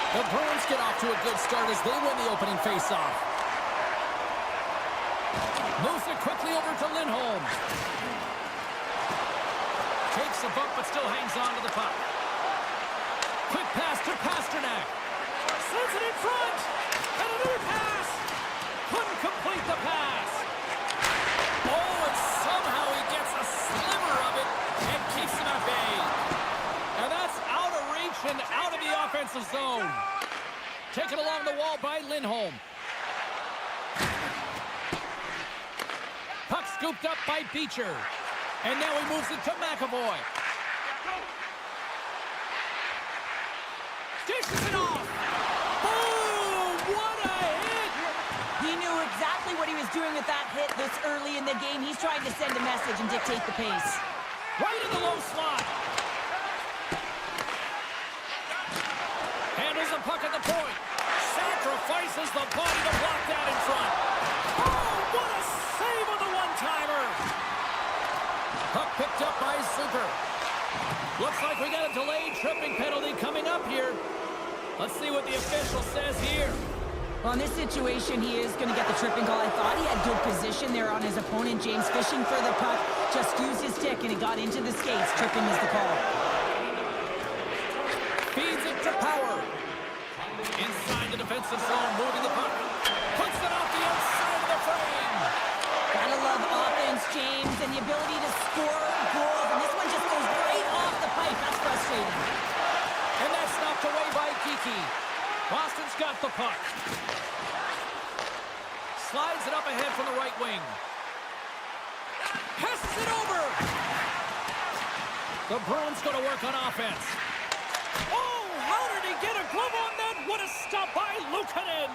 The Bruins get off to a good start as they win the opening faceoff. Moves it quickly over to Lindholm. Takes a bump but still hangs on to the puck. Quick pass to Pasternak. Sends it in front. And another pass. Couldn't complete the pass. Oh, and somehow he gets a sliver of it and keeps him at bay. And that's out of reach and out of the offensive zone. Taken along the wall by Lindholm. Puck scooped up by Beecher. And now he moves it to McAvoy. Dishes it off. Boom! What a hit! He knew exactly what he was doing with that hit this early in the game. He's trying to send a message and dictate the pace. Right in the low slot. Handles the puck at the point. Sacrifices the body to block that in front. Oh, what a save on the one-timer! Puck picked up by Zucker. Looks like we got a delayed tripping penalty coming up here. Let's see what the official says here. Well, in this situation, he is going to get the tripping call. I thought he had good position there on his opponent. James fishing for the puck. Just used his stick, and it got into the skates. Tripping is the call. Feeds it to Power. Inside the defensive zone, moving the puck. Puts it off the outside of the frame. Gotta love offense, James, and the ability to score goals. And this one just goes right off the pipe. That's frustrating. And that's knocked away by Kiki. Boston's got the puck. Slides it up ahead from the right wing. Passes it over. The Bruins going to work on offense. Oh, how did he get a glove on that? What a stop by Luukkonen.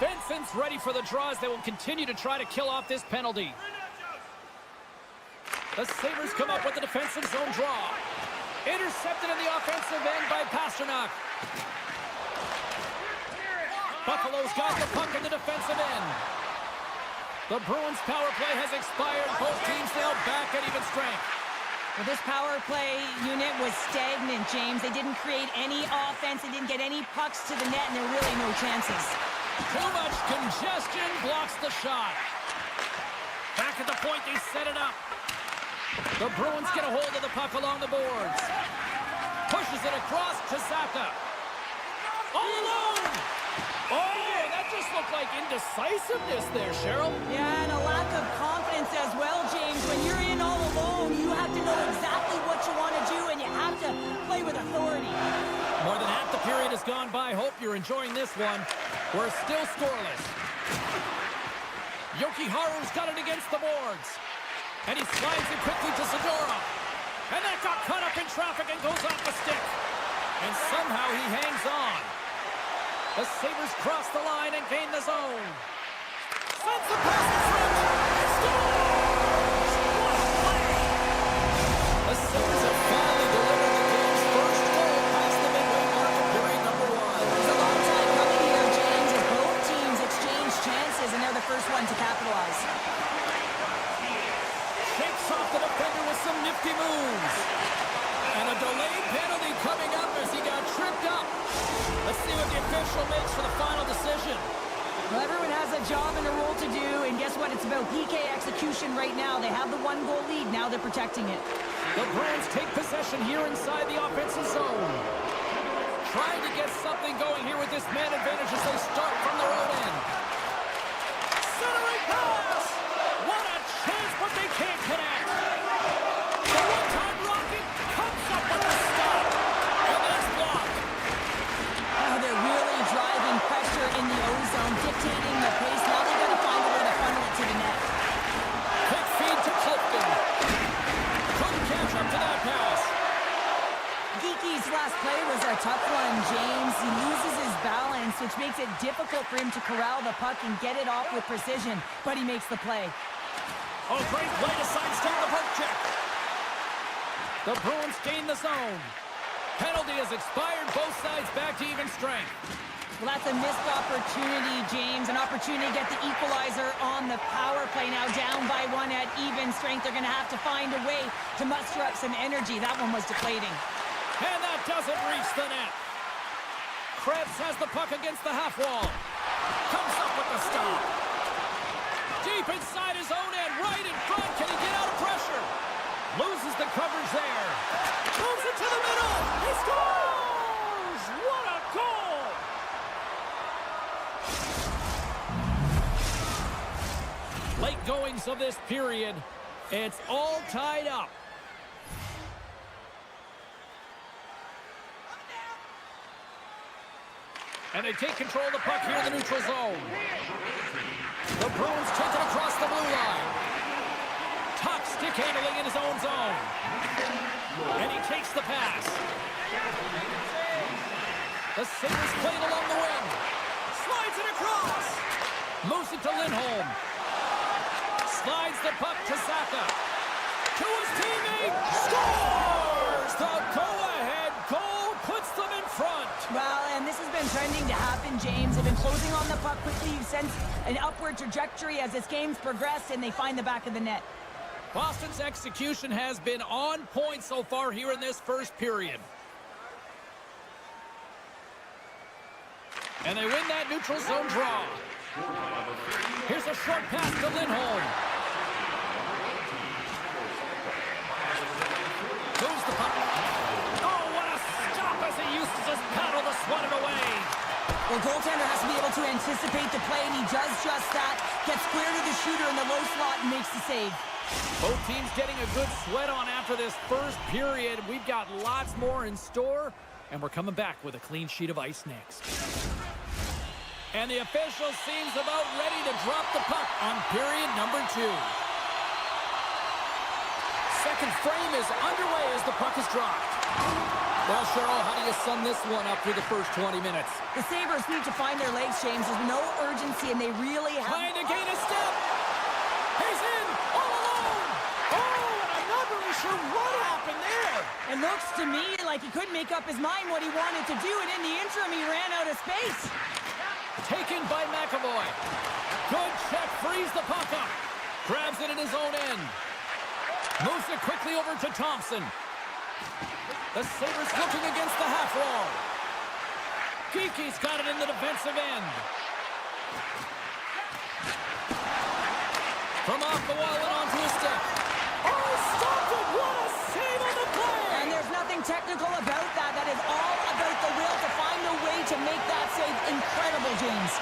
Benson's ready for the draws. They will continue to try to kill off this penalty. The Sabres come up with the defensive zone draw. Intercepted in the offensive end by Pasternak. Buffalo's got the puck in the defensive end. The Bruins power play has expired. Both teams now back at even strength. Well, this power play unit was stagnant, James. They didn't create any offense. They didn't get any pucks to the net, and there are really no chances. Too much congestion blocks the shot. Back at the point, they set it up. The Bruins get a hold of the puck along the boards. Pushes it across to Zacha. All alone! Oh, that just looked like indecisiveness there, Cheryl. Yeah, and a lack of confidence as well, James. When you're in all alone, you have to know exactly what you want to do, and you have to play with authority. More than half the period has gone by. Hope you're enjoying this one. We're still scoreless. Jokiharju's got it against the boards. And he slides it quickly to Zadorov. And that got caught up in traffic and goes off the stick. And somehow he hangs on. The Sabres cross the line and gain the zone. Sends the pass in front. And scores! What a play! The Sabres have finally delivered the game's first goal past the midway mark of period number 1. It's a long time coming here, James, as both teams exchange chances, and they're the first one to capitalize. Shakes off the defender with some nifty moves. And a delayed penalty coming up as he got tripped up. Let's see what the official makes for the final decision. Well, everyone has a job and a role to do, and guess what? It's about PK execution right now. They have the one-goal lead. Now they're protecting it. The Bruins take possession here inside the offensive zone. Trying to get something going here with this man advantage as they start from their own end. Centering pass! What a chance, but they can't connect. The one-time rocket comes up with a stop. And that's blocked. Oh, they're really driving pressure in the O-zone, dictating the pace. Now they've got to find a way to funnel it to the net. Quick feed to Clifton. Couldn't catch up to that pass. Geeky's last play was a tough one, James. He loses his balance, which makes it difficult for him to corral the puck and get it off with precision, but he makes the play. Oh, great play to sidestep the poke check. The Bruins gain the zone. Penalty has expired. Both sides back to even strength. Well, that's a missed opportunity, James. An opportunity to get the equalizer on the power play. Now down by one at even strength. They're going to have to find a way to muster up some energy. That one was deflating. And that doesn't reach the net. Krebs has the puck against the half wall. Comes up with the stop. Deep inside his own end, right in front. Can he get out of pressure? Loses the coverage there. Moves it to the middle. He scores! What a goal! Late goings of this period. It's all tied up. And they take control of the puck here in the neutral zone. The Bruins take it across the blue line. Top stick handling in his own zone. And he takes the pass. The Sabres play it along the wing. Slides it across. Moves it to Lindholm. Slides the puck to Saka. To his teammate. Scores! The go-ahead goal puts them in front. Well, and this has been trending to happen, James. They've been closing on the puck quickly. You sense an upward trajectory as this game's progressed, and they find the back of the net. Boston's execution has been on point so far here in this first period. And they win that neutral zone draw. Here's a short pass to Lindholm. Moves the puck. Oh, what a stop as he used to just paddle the swat it away. Well, goaltender has to be able to anticipate the play, and he does just that. Gets square to the shooter in the low slot and makes the save. Both teams getting a good sweat on after this first period. We've got lots more in store, and we're coming back with a clean sheet of ice next. And the official seems about ready to drop the puck on period number 2. Second frame is underway as the puck is dropped. Well, Cheryl, how do you sum this one up through the first 20 minutes? The Sabres need to find their legs, James. There's no urgency, and they really have... Trying to gain a step. He's in all alone. Oh, and I'm not really sure what happened there. It looks to me like he couldn't make up his mind what he wanted to do, and in the interim, he ran out of space. Taken by MaakY. Good check, frees the puck up. Grabs it in his own end. Moves it quickly over to Thompson. The Sabres looking against the half wall. Geeky's got it in the defensive end. From off the wall and onto his stick. Oh, stopped it! What a save on the play! And there's nothing technical about that. That is all about the will to find a way to make that save. Incredible, James.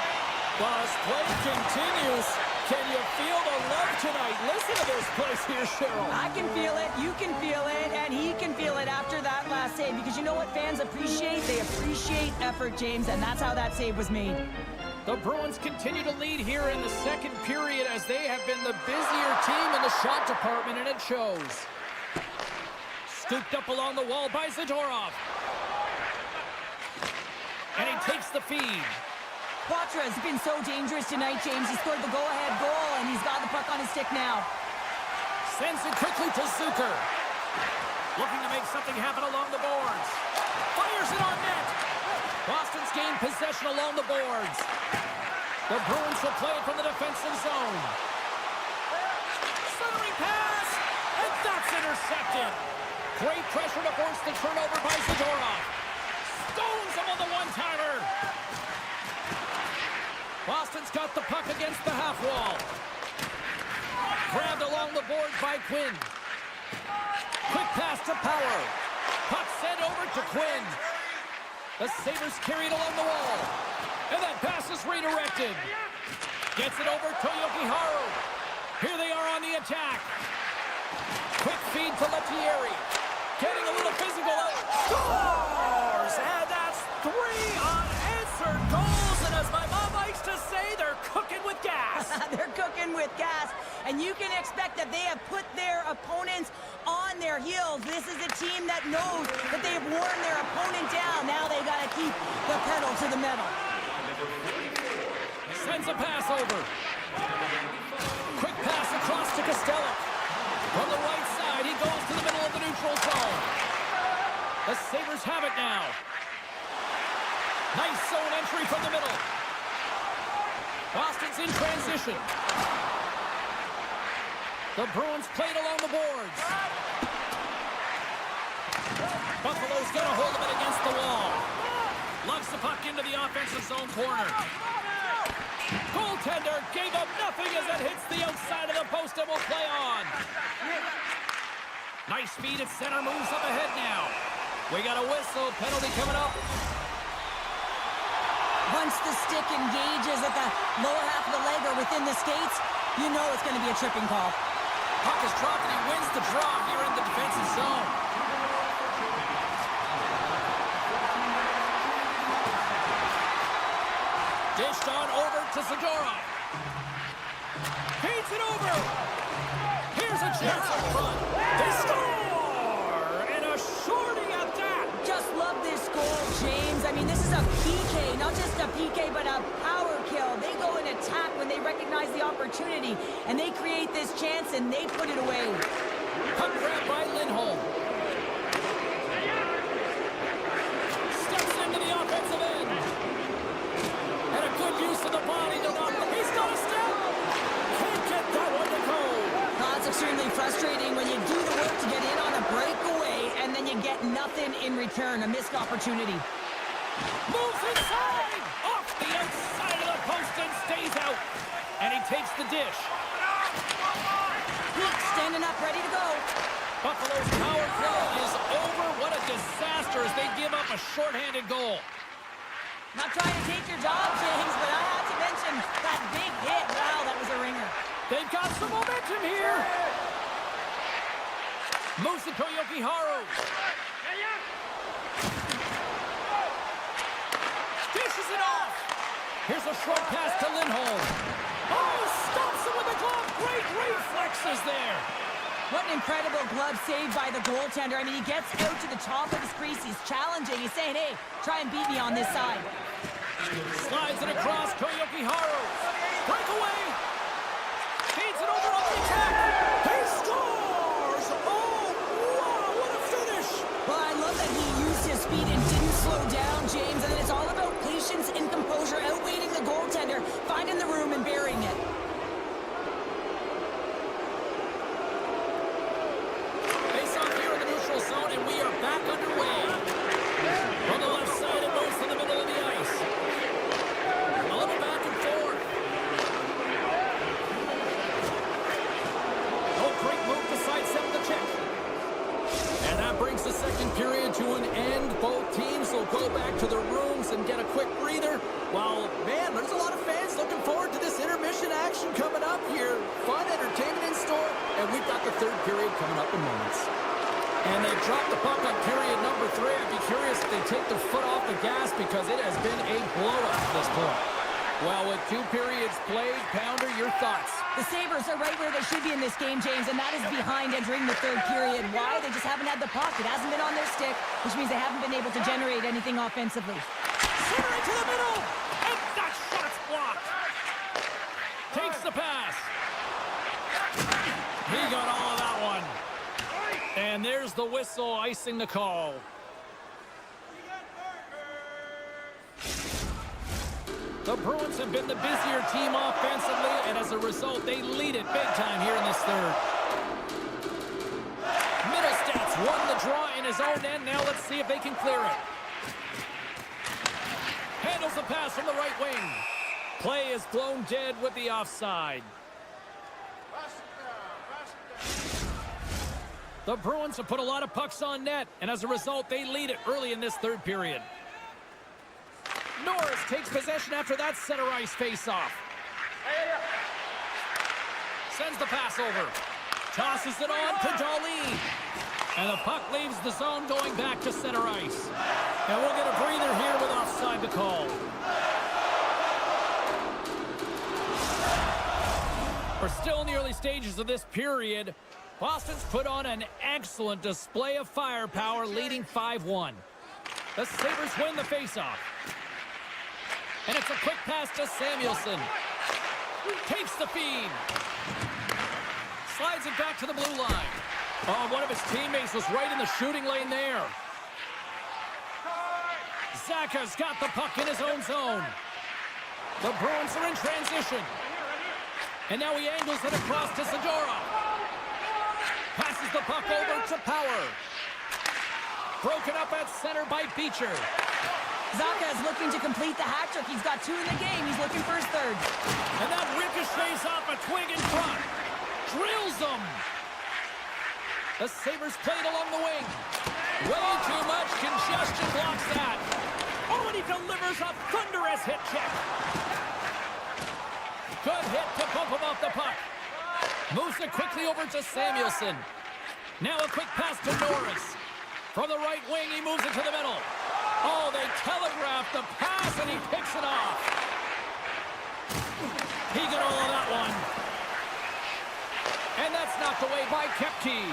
Boss, play continues. Can you feel the love tonight? Listen to this place here, Cheryl. I can feel it, you can feel it, and he can feel it after that last save. Because you know what fans appreciate? They appreciate effort, James, and that's how that save was made. The Bruins continue to lead here in the second period as they have been the busier team in the shot department, and it shows. Scooped up along the wall by Zadorov. And he takes the feed. Poitras has been so dangerous tonight, James. He scored the go-ahead goal, and he's got the puck on his stick now. Sends it quickly to Zucker. Looking to make something happen along the boards. Fires it on net. Boston's gained possession along the boards. The Bruins will play it from the defensive zone. Centering pass, and that's intercepted. Great pressure to force the turnover by Zadorov. Stones him on the one-timer. Boston's got the puck against the half wall. Grabbed along the board by Quinn. Quick pass to Power. Puck sent over to Quinn. The Sabres carried along the wall. And that pass is redirected. Gets it over to Jokiharju. Here they are on the attack. Quick feed to Lettieri. Getting a little physical. Scores! And that's 3 unanswered goals. And as my mom likes to say, they're cooking with gas. They're cooking with gas. And you can expect that they have put their opponents on their heels. This is a team that knows that they've worn their opponent down. Now they got to keep the pedal to the metal. Sends a pass over. Quick pass across to Costello. From the right side, he goes to the middle of the neutral zone. The Sabres have it now. Nice zone entry from the middle. Boston's in transition. The Bruins played along the boards. Buffalo's going to hold him against the wall. Loves the puck into the offensive zone corner. Goaltender gave up nothing as it hits the outside of the post and will play on. Nice speed at center, moves up ahead now. We got a whistle, penalty coming up. Once the stick engages at the lower half of the leg or within the skates, you know it's going to be a tripping call. Puck is dropped and he wins the draw here in the defensive zone. Dished on over to Zadorov. Feeds it over. Here's a chance up front. They score! And a shorty at that. Just love this goal, James. I mean, this is a PK, not just a PK, but a power kill. They go and attack when they recognize the opportunity, and they create this chance, and they put it away. Puck grab by Lindholm. Steps into the offensive end. And a good use of the body to knock him. He's got a step. Can't get that one to go. It's extremely frustrating when you do the work to get in on a breakaway, and then you get nothing in return, a missed opportunity. Moves inside. Off the outside of the post and stays out. And he takes the dish. Standing up, ready to go. Buffalo's power play is over. What a disaster as they give up a shorthanded goal. Not trying to take your job, James, but I have to mention that big hit. Wow, that was a ringer. They've got some momentum here. Moves to Koyoki-Haru. Dishes it off. Here's a short pass to Lindholm. Oh, stops him with a glove. Great reflexes there. What an incredible glove save by the goaltender. I mean, he gets out to the top of his crease. He's challenging. He's saying, hey, try and beat me on this side. Slides it across Koyoki-Haru. Breakaway. Feeds it over on the attack. He scores! Oh, wow, what a finish! Well, I love that he used his speed and didn't slow down, James. And then it's all about patience and composure, outweighing the goaltender, finding the room and burying it. Zone, and we are back underway. On the left side, it moves to the middle of the ice. A little back and forth. Oh, great move to sidestep the check. And that brings the second period to an end. Both teams will go back to their rooms and get a quick breather. While, man, there's a lot of fans looking forward to this intermission action coming up here. Fun entertainment in store, and we've got the third period coming up in moments. And they dropped the puck on period number 3. I'd be curious if they take their foot off the gas because it has been a blowout at this point. Well, with 2 periods played, Pounder, your thoughts? The Sabres are right where they should be in this game, James, and that is behind entering the third period. Why? They just haven't had the puck. It hasn't been on their stick, which means they haven't been able to generate anything offensively. Centering to the middle, and that shot's blocked. Takes the pass. He got all of that one. And there's the whistle, icing the call. The Bruins have been the busier team offensively, and as a result, they lead it big time here in this third. Middlestats won the draw in his own end. Now let's see if they can clear it. Handles the pass from the right wing. Play is blown dead with the offside. The Bruins have put a lot of pucks on net, and as a result, they lead it early in this third period. Norris takes possession after that center ice face-off. Sends the pass over. Tosses it on to Darlene. And the puck leaves the zone going back to center ice. And we'll get a breather here with offside the call. We're still in the early stages of this period. Boston's put on an excellent display of firepower, leading 5-1. The Sabres win the faceoff. And it's a quick pass to Samuelson. Takes the feed. Slides it back to the blue line. Oh, one of his teammates was right in the shooting lane there. Zacha's got the puck in his own zone. The Bruins are in transition. And now he angles it across to Zadorov. Passes the puck over to Power. Broken up at center by Beecher. Zacha is looking to complete the hat trick. He's got 2 in the game. He's looking for his 3rd. And that ricochets off a twig in front. Drills them. The Sabres played along the wing. Way too much congestion blocks that. Oh, and he delivers a thunderous hit check. Good hit to bump him off the puck. Moves it quickly over to Samuelson. Now a quick pass to Norris. From the right wing, he moves it to the middle. Oh, they telegraphed the pass, and he picks it off. He got all of that one. And that's knocked away by Kepke.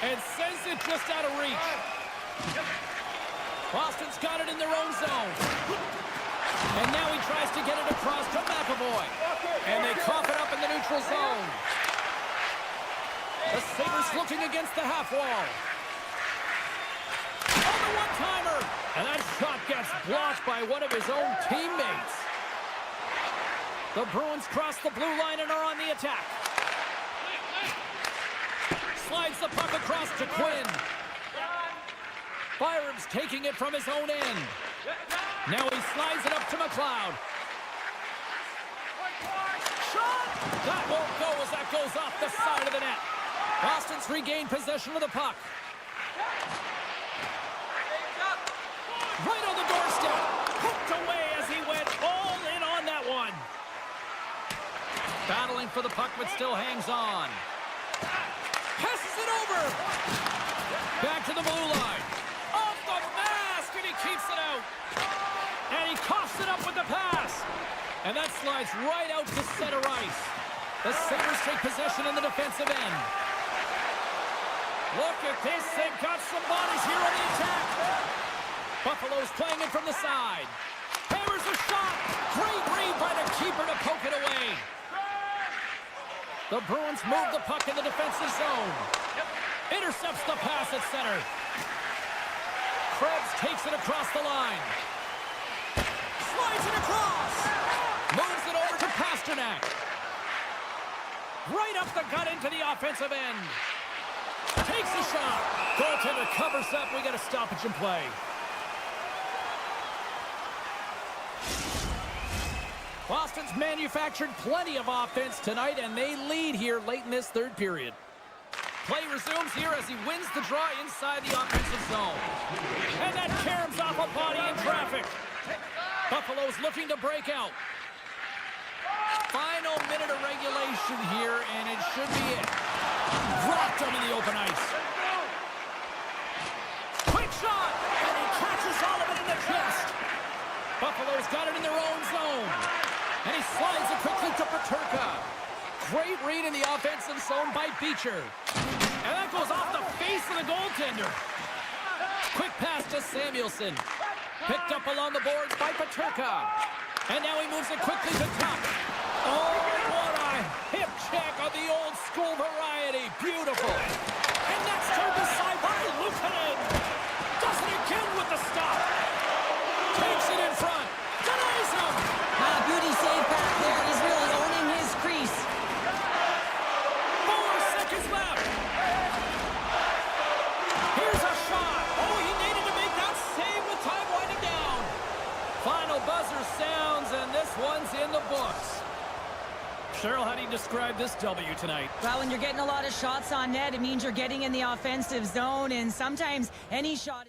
And sends it just out of reach. Boston's got it in their own zone. And now he tries to get it across to McAvoy. And they cough it up in the neutral zone. The Sabres looking against the half wall. On the one-timer. And that shot gets blocked by one of his own teammates. The Bruins cross the blue line and are on the attack. Slides the puck across to Quinn. Byram's taking it from his own end. Now he slides it up to McLeod. Shot! That won't go as that goes off the side of the net. Boston's regained possession of the puck. Right on the doorstep. Hooked away as he went all in on that one. Battling for the puck, but still hangs on. Passes it over. Back to the blue line. Off the mask, and he keeps it out. And he coughs it up with the pass. And that slides right out to center ice. The Sabres take possession in the defensive end. Look at this. They've got some bodies here on the attack. Buffalo's playing it from the side. Hammers a shot. Great read by the keeper to poke it away. The Bruins move the puck in the defensive zone. Intercepts the pass at center. Krebs takes it across the line. Slides it across. Moves it over to Pasternak. Right up the gut into the offensive end. Takes a shot. Goaltender covers up. We got a stoppage in play. Boston's manufactured plenty of offense tonight, and they lead here late in this 3rd period. Play resumes here as he wins the draw inside the offensive zone. And that caroms off a body in traffic. Buffalo's looking to break out. Final minute of regulation here, and it should be it. Dropped him in the open ice. Quick shot, and he catches all of it in the chest. Buffalo's got it in their own zone. And he slides it quickly to Peterka. Great read in the offensive zone by Beecher. And that goes off the face of the goaltender. Quick pass to Samuelson. Picked up along the boards by Peterka. And now he moves it quickly to Tuck. Oh, what a hip check of the old school variety. Beautiful. And that's turned aside by Luukkonen. Does it again with the stop. Takes it in front. Denies him. Beauty save back there. He's really owning his crease. 4 seconds left. Here's a shot. Oh, he needed to make that save with time winding down. Final buzzer sounds, and this one's in the books. Cheryl, how do you describe this W tonight? Well, when you're getting a lot of shots on net, it means you're getting in the offensive zone, and sometimes any shot...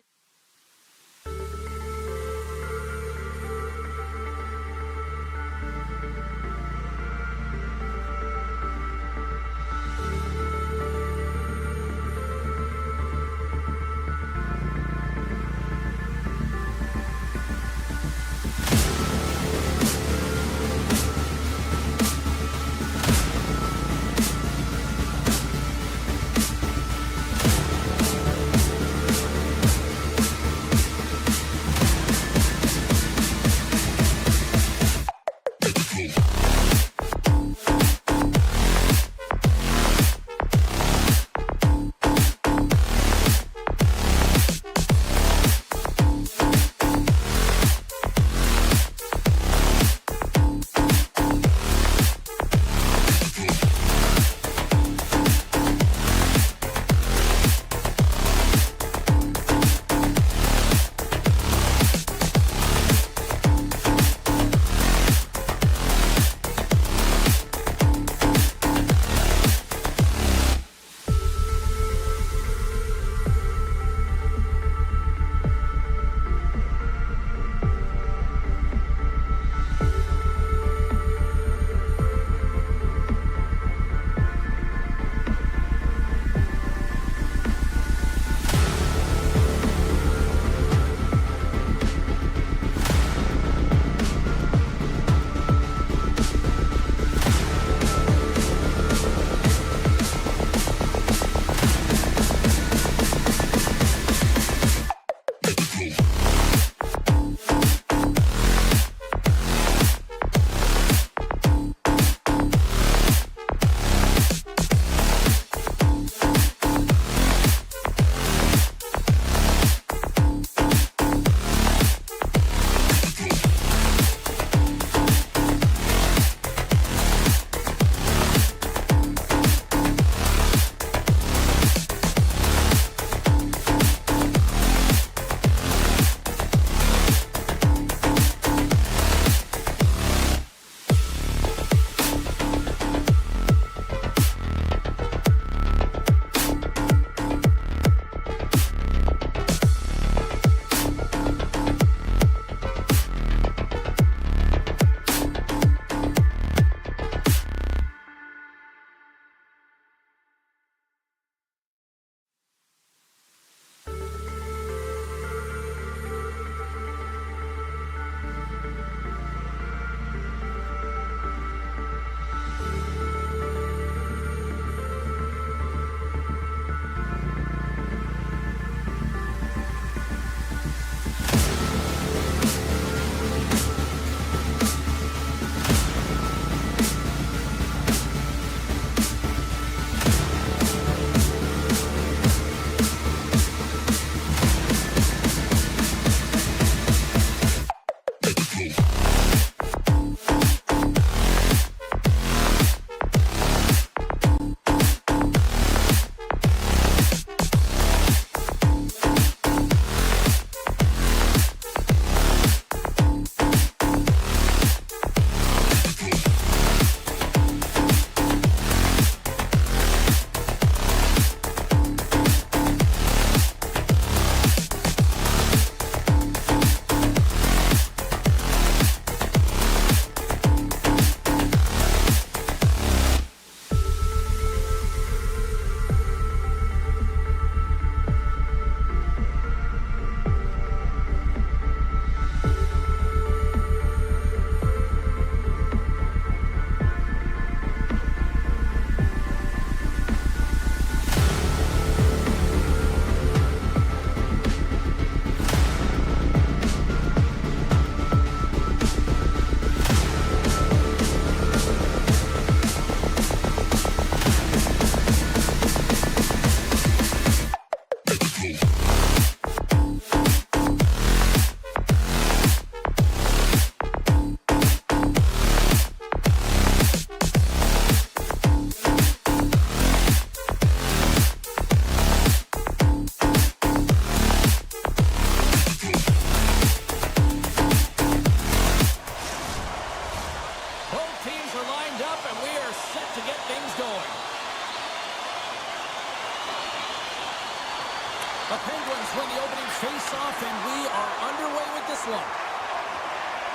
The Penguins win the opening face-off, and we are underway with this one.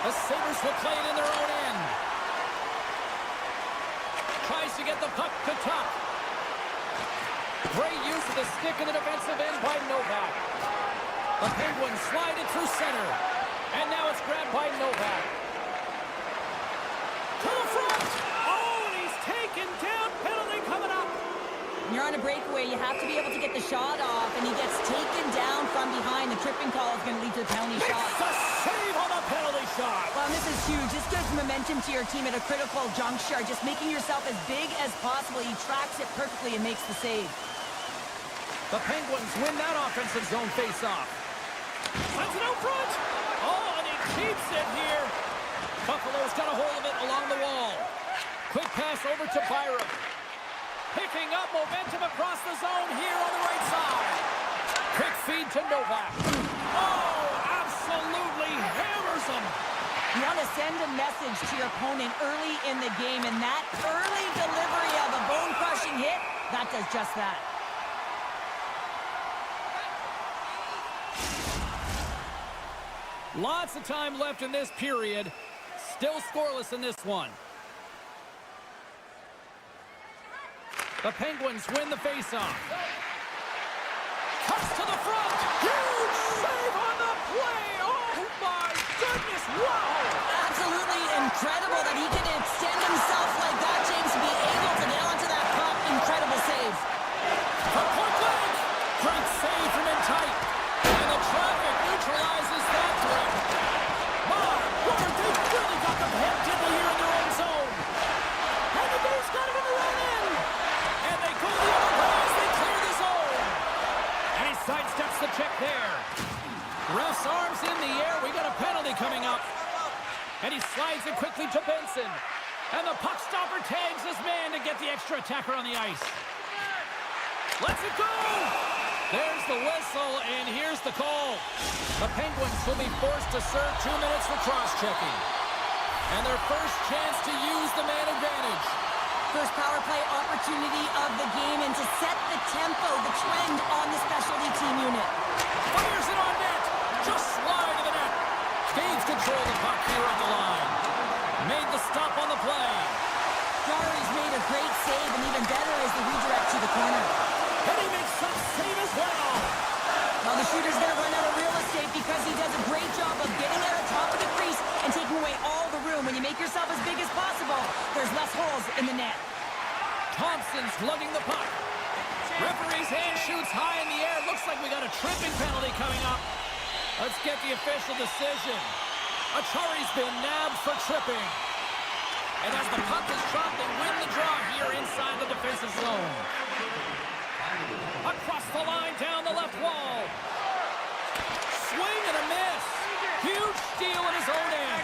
The Sabres will play it in their own end. Tries to get the puck to Tuch. Great use of the stick in the defensive end by Novak. The Penguins slide it through center. And now it's grabbed by Novak. To the front! Oh, and he's taken down. Penalty coming up. When you're on a breakaway, you have to be able to get the shot off, and he gets taken down from behind. The tripping call is going to lead to the penalty shot. Makes a save on the penalty shot. Well, this is huge. This gives momentum to your team at a critical juncture. Just making yourself as big as possible. He tracks it perfectly and makes the save. The Penguins win that offensive zone face-off. Sends it out front. Oh, and he keeps it here. Buffalo's got a hold of it along the wall. Quick pass over to Byram. Picking up momentum across the zone here on the right side. Quick feed to Novak. Oh, absolutely hammers him. You want to send a message to your opponent early in the game, and that early delivery of a bone-crushing hit, that does just that. Lots of time left in this period. Still scoreless in this one. The Penguins win the faceoff. Cuts to the front. Huge save on the play. Oh, my goodness. Wow. Absolutely incredible that he can extend himself like that, James, to be able to get onto that puck. Incredible save. From point blank. Great save from in tight. And the traffic neutralizes that threat. My word, they really got them hemmed in here in their own zone. And the Bears got him in the right end. And they go the other way as they clear the zone. And he sidesteps the check there. Ref's arms in the air. We got a penalty coming up. And he slides it quickly to Benson. And the puck stopper tags his man to get the extra attacker on the ice. Lets it go! There's the whistle, and here's the call. The Penguins will be forced to serve 2 minutes for cross-checking. And their first chance to use the man advantage. First power play opportunity of the game, and to set the tempo, the trend on the specialty team unit. Fires it on net. Just slide to the net. Gains control of the puck here on the line. Made the stop on the play. Jarry's made a great save, and even better is the redirect to the corner. And he makes some save as well. Well, the shooter's going to run out of real estate because he does a great job of getting out of top of the crease and taking away all the room. When you make yourself as big as possible, there's less holes in the net. Thompson's lugging the puck. Referee's hand shoots high in the air. Looks like we got a tripping penalty coming up. Let's get the official decision. Achari's been nabbed for tripping. And as the puck is dropped, they win the draw here inside the defensive zone. Across the line, down the left wall. Swing and a miss. Huge steal in his own end.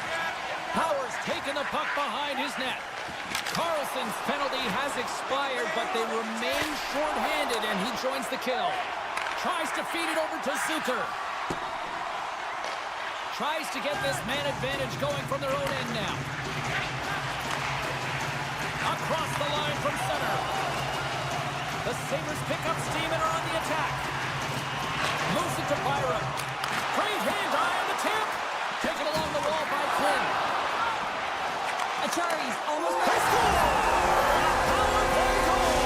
Powers taking the puck behind his net. Carlson's penalty has expired, but they remain short-handed, and he joins the kill. Tries to feed it over to Suter. Tries to get this man advantage going from their own end now. Across the line from center. The Sabres pick up steam and are on the attack. Moves it to Byram. Great hand eye on the tip. Taken along the wall by Quinn. Achari's almost got a Power play goal.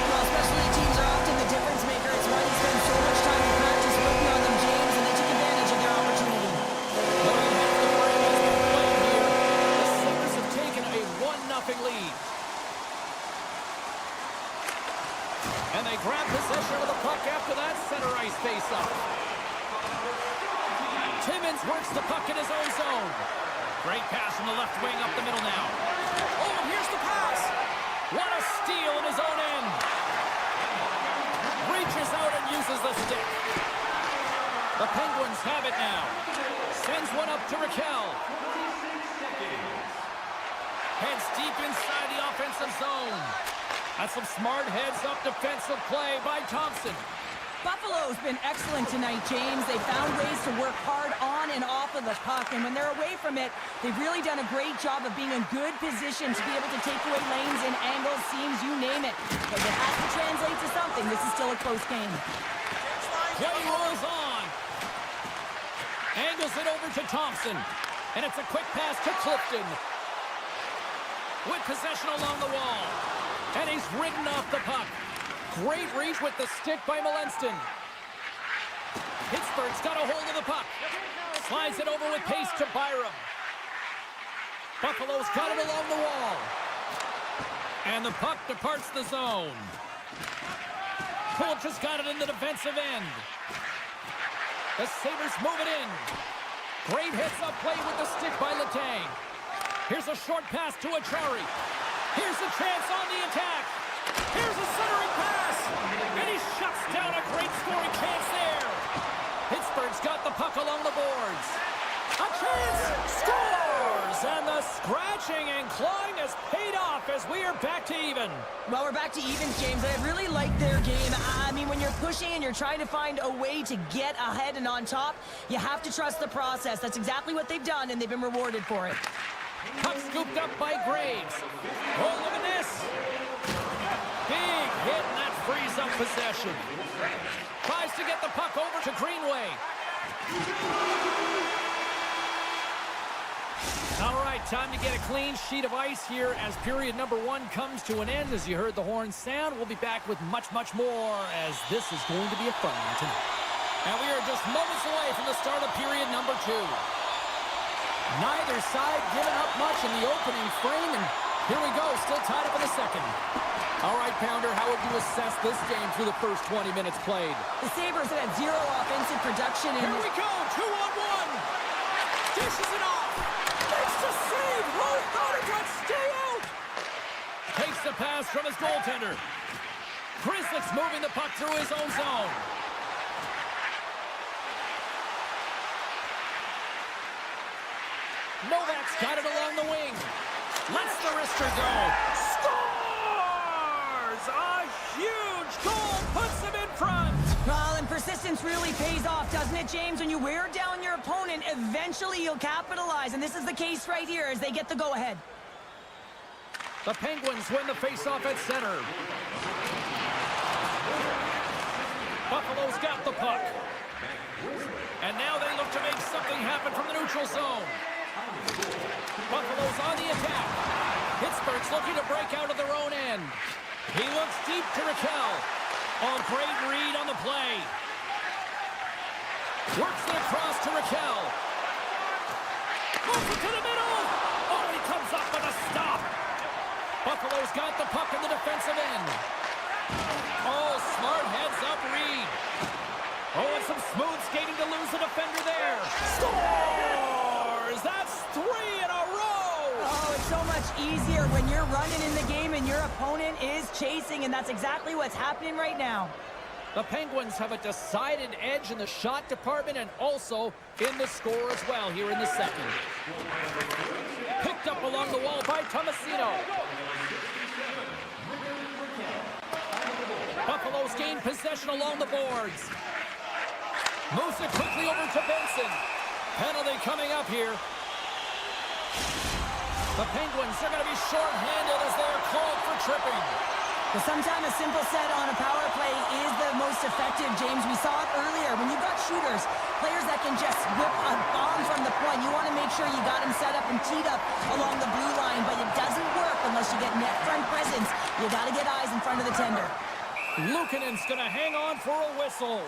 Well, specialty teams are often the difference maker. It's why they spend so much time in practice working on them, James, and they took advantage of their opportunity. More than half the frame has been played here. The Sabres have taken a 1-0 lead. And they grab possession of the puck after that center ice face-off. Timmins works the puck in his own zone. Great pass from the left wing up the middle now. Oh, and here's the pass. What a steal in his own end. Reaches out and uses the stick. The Penguins have it now. Sends one up to Raquel. Heads deep inside the offensive zone. That's some smart heads-up defensive play by Thompson. Buffalo's been excellent tonight, James. They found ways to work hard on and off of the puck, and when they're away from it, they've really done a great job of being in good position to be able to take away lanes and angles, seams, you name it. But it has to translate to something. This is still a close game. Play rolls on. Angles it over to Thompson. And it's a quick pass to Clifton. With possession along the wall. And he's ridden off the puck. Great reach with the stick by Melanston. Pittsburgh's got a hold of the puck. Slides it over with pace to Byram. Buffalo's got it along the wall. And the puck departs the zone. Pulch has got it in the defensive end. The Sabres move it in. Great heads-up play with the stick by Letang. Here's a short pass to Achari. Here's a chance on the attack. Here's a centering pass. And he shuts down a great scoring chance there. Pittsburgh's got the puck along the boards. A chance! Scores! And the scratching and clawing has paid off as we are back to even. Well, we're back to even, James. I really like their game. I mean, when you're pushing and you're trying to find a way to get ahead and on top, you have to trust the process. That's exactly what they've done, and they've been rewarded for it. Puck scooped up by Graves. Oh, look at this. Big hit, and that frees up possession. Tries to get the puck over to Greenway. All right, time to get a clean sheet of ice here as period number 1 comes to an end. As you heard the horn sound, we'll be back with much, much more as this is going to be a fun one tonight. And we are just moments away from the start of period number 2. Neither side giving up much in the opening frame, and here we go, still tied up in the second. All right, Pounder, how would you assess this game through the first 20 minutes played? The Sabres had 0 offensive production. Here we go, 2-on-1. Dishes it off. Makes the save. How did that stay out? Takes the pass from his goaltender. Grzelcyk's moving the puck through his own zone. Novak's got it along the wing. Lets the wrister go. Scores! A huge goal puts him in front. Well, and persistence really pays off, doesn't it, James? When you wear down your opponent, eventually you'll capitalize. And this is the case right here as they get the go-ahead. The Penguins win the face-off at center. Buffalo's got the puck. And now they look to make something happen from the neutral zone. Buffalo's on the attack. Pittsburgh's looking to break out of their own end. He looks deep to Raquel. Oh, great read on the play. Works it across to Raquel. Moves it to the middle. Oh, he comes up with a stop. Buffalo's got the puck in the defensive end. Oh, smart heads-up read. Oh, and some smooth skating to lose the defender there. Scores! That's 3 in a row! Oh, it's so much easier when you're running in the game and your opponent is chasing, and that's exactly what's happening right now. The Penguins have a decided edge in the shot department and also in the score as well here in the second. Picked up along the wall by Tomasino. Buffalo's gained possession along the boards. Moves it quickly over to Benson. Penalty coming up here. The Penguins are going to be short-handed as they are called for tripping. Well, sometimes a simple set on a power play is the most effective, James. We saw it earlier. When you've got shooters, players that can just whip a bomb from the point, you want to make sure you got them set up and teed up along the blue line, but it doesn't work unless you get net front presence. You got to get eyes in front of the tender. Luukkonen's going to hang on for a whistle.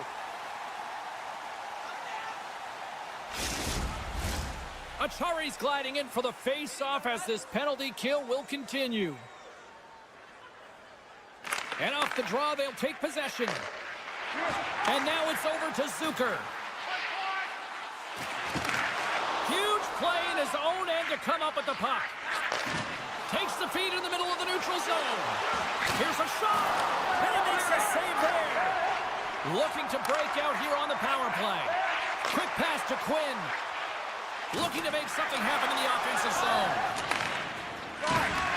Achari's gliding in for the face-off as this penalty kill will continue. And off the draw, they'll take possession. And now it's over to Zucker. Huge play in his own end to come up with the puck. Takes the feed in the middle of the neutral zone. Here's a shot. And he makes a save there. Looking to break out here on the power play. Quick pass to Quinn. Looking to make something happen in the offensive zone.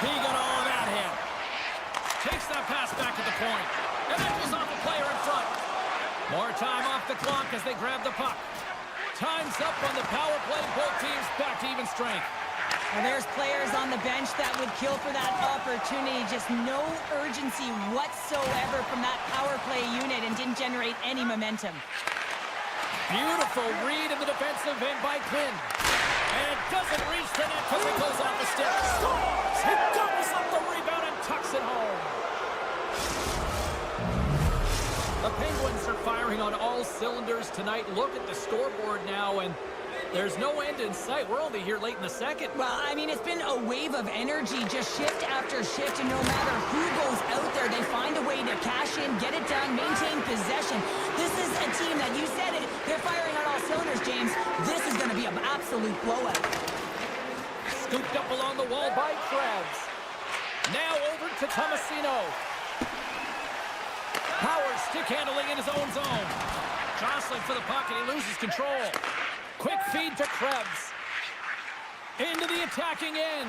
He got all of that hit. Takes that pass back at the point. And that goes off the player in front. More time off the clock as they grab the puck. Time's up on the power play. Both teams back to even strength. Well, there's players on the bench that would kill for that opportunity. Just no urgency whatsoever from that power play unit and didn't generate any momentum. Beautiful read in the defensive end by Kleiny. And it doesn't reach the net because it goes off the stick. Scores! He doubles up the rebound and tucks it home. The Penguins are firing on all cylinders tonight. Look at the scoreboard now, and there's no end in sight. We're only here late in the second. Well, I mean, it's been a wave of energy, just shift after shift, and no matter who goes out there, they find a way to cash in, get it done, maintain possession. This is a team that, you said it, they're firing on all cylinders, James. This is going to be an absolute blowout. Scooped up along the wall by Krebs. Now over to Tomasino. Power stick handling in his own zone. Jostling for the puck, and he loses control. Quick feed to Krebs. Into the attacking end.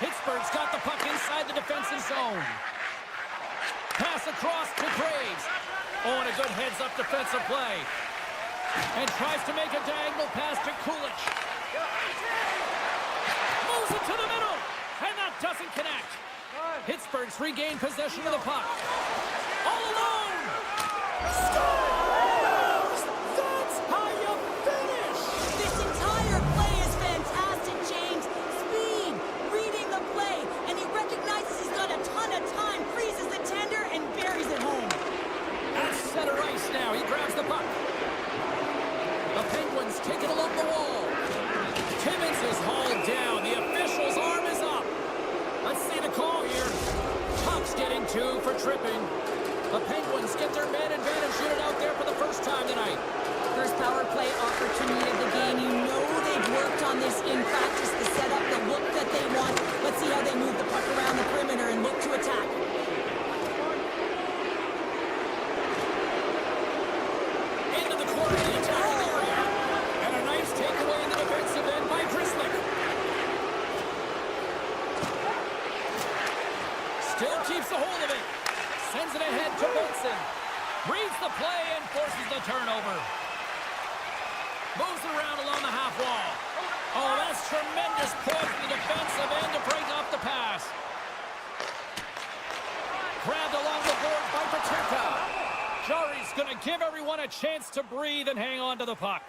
Pittsburgh's got the puck inside the defensive zone. Pass across to Graves. Oh, and a good heads-up defensive play. And tries to make a diagonal pass to Kulich. Moves it to the middle. And that doesn't connect. Pittsburgh's regained possession of the puck. All alone. Scores! That's how you finish. This entire play is fantastic, James. Speed, reading the play, and he recognizes he's got a ton of time, freezes the tender, and buries it home. At center ice now. He grabs the puck. The Penguins take it along the wall. Timmins is hauled down. The official's arm is up. Let's see the call here. Puck's getting 2 for tripping. The Penguins get their man advantage unit out there for the first time tonight. First power play opportunity of the game. You know they've worked on this in practice, the setup, the look that they want. Let's see how they move the puck around the perimeter and look to attack. Into the corner of the attacking area. And a nice takeaway in the defensive end by Grizzly. Still keeps a hold of it. Sends it ahead to Benson. Reads the play and forces the turnover. Moves it around along the half wall. Oh, that's tremendous poise in the defensive end to break off the pass. Grabbed along the board by Paterka. Jari's going to give everyone a chance to breathe and hang on to the puck.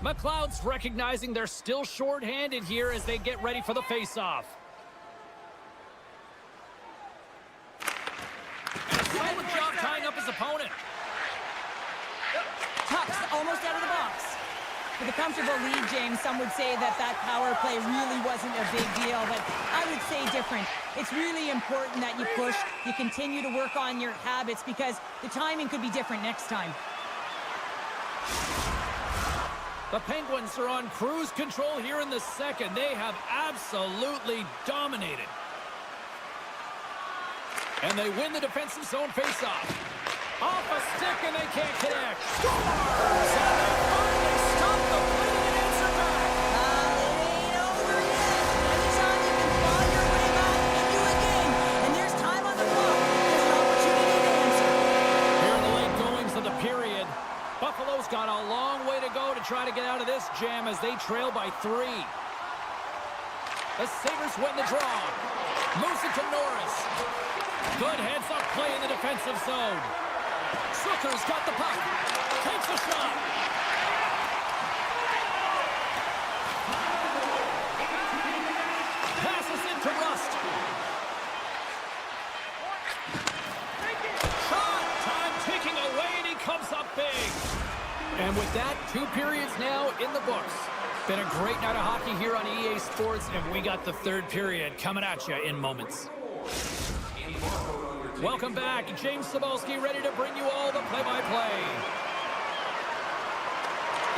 McLeod's recognizing they're still short-handed here as they get ready for the face-off. Solid job tying up his opponent. Tucks almost out of the box. With a comfortable lead, James, some would say that that power play really wasn't a big deal, but I would say different. It's really important that you push, you continue to work on your habits because the timing could be different next time. The Penguins are on cruise control here in the second. They have absolutely dominated. And they win the defensive zone faceoff. Off a stick and they can't connect. Scores! And they finally stop the bleeding and answer back. It ain't over yet. Anytime you can claw your way back into a game, and there's time on the clock, there's an opportunity to answer. Here in the late goings of the period, Buffalo's got a long way to go to try to get out of this jam as they trail by 3. The Sabres win the draw. Moves it to Norris. Good heads-up play in the defensive zone. Zucker's got the puck. Takes a shot. Passes into Rust. Shot! Time ticking away, and he comes up big. And with that, 2 periods now in the books. Been a great night of hockey here on EA Sports, and we got the 3rd period coming at you in moments. Welcome back. James Cybulski ready to bring you all the play-by-play.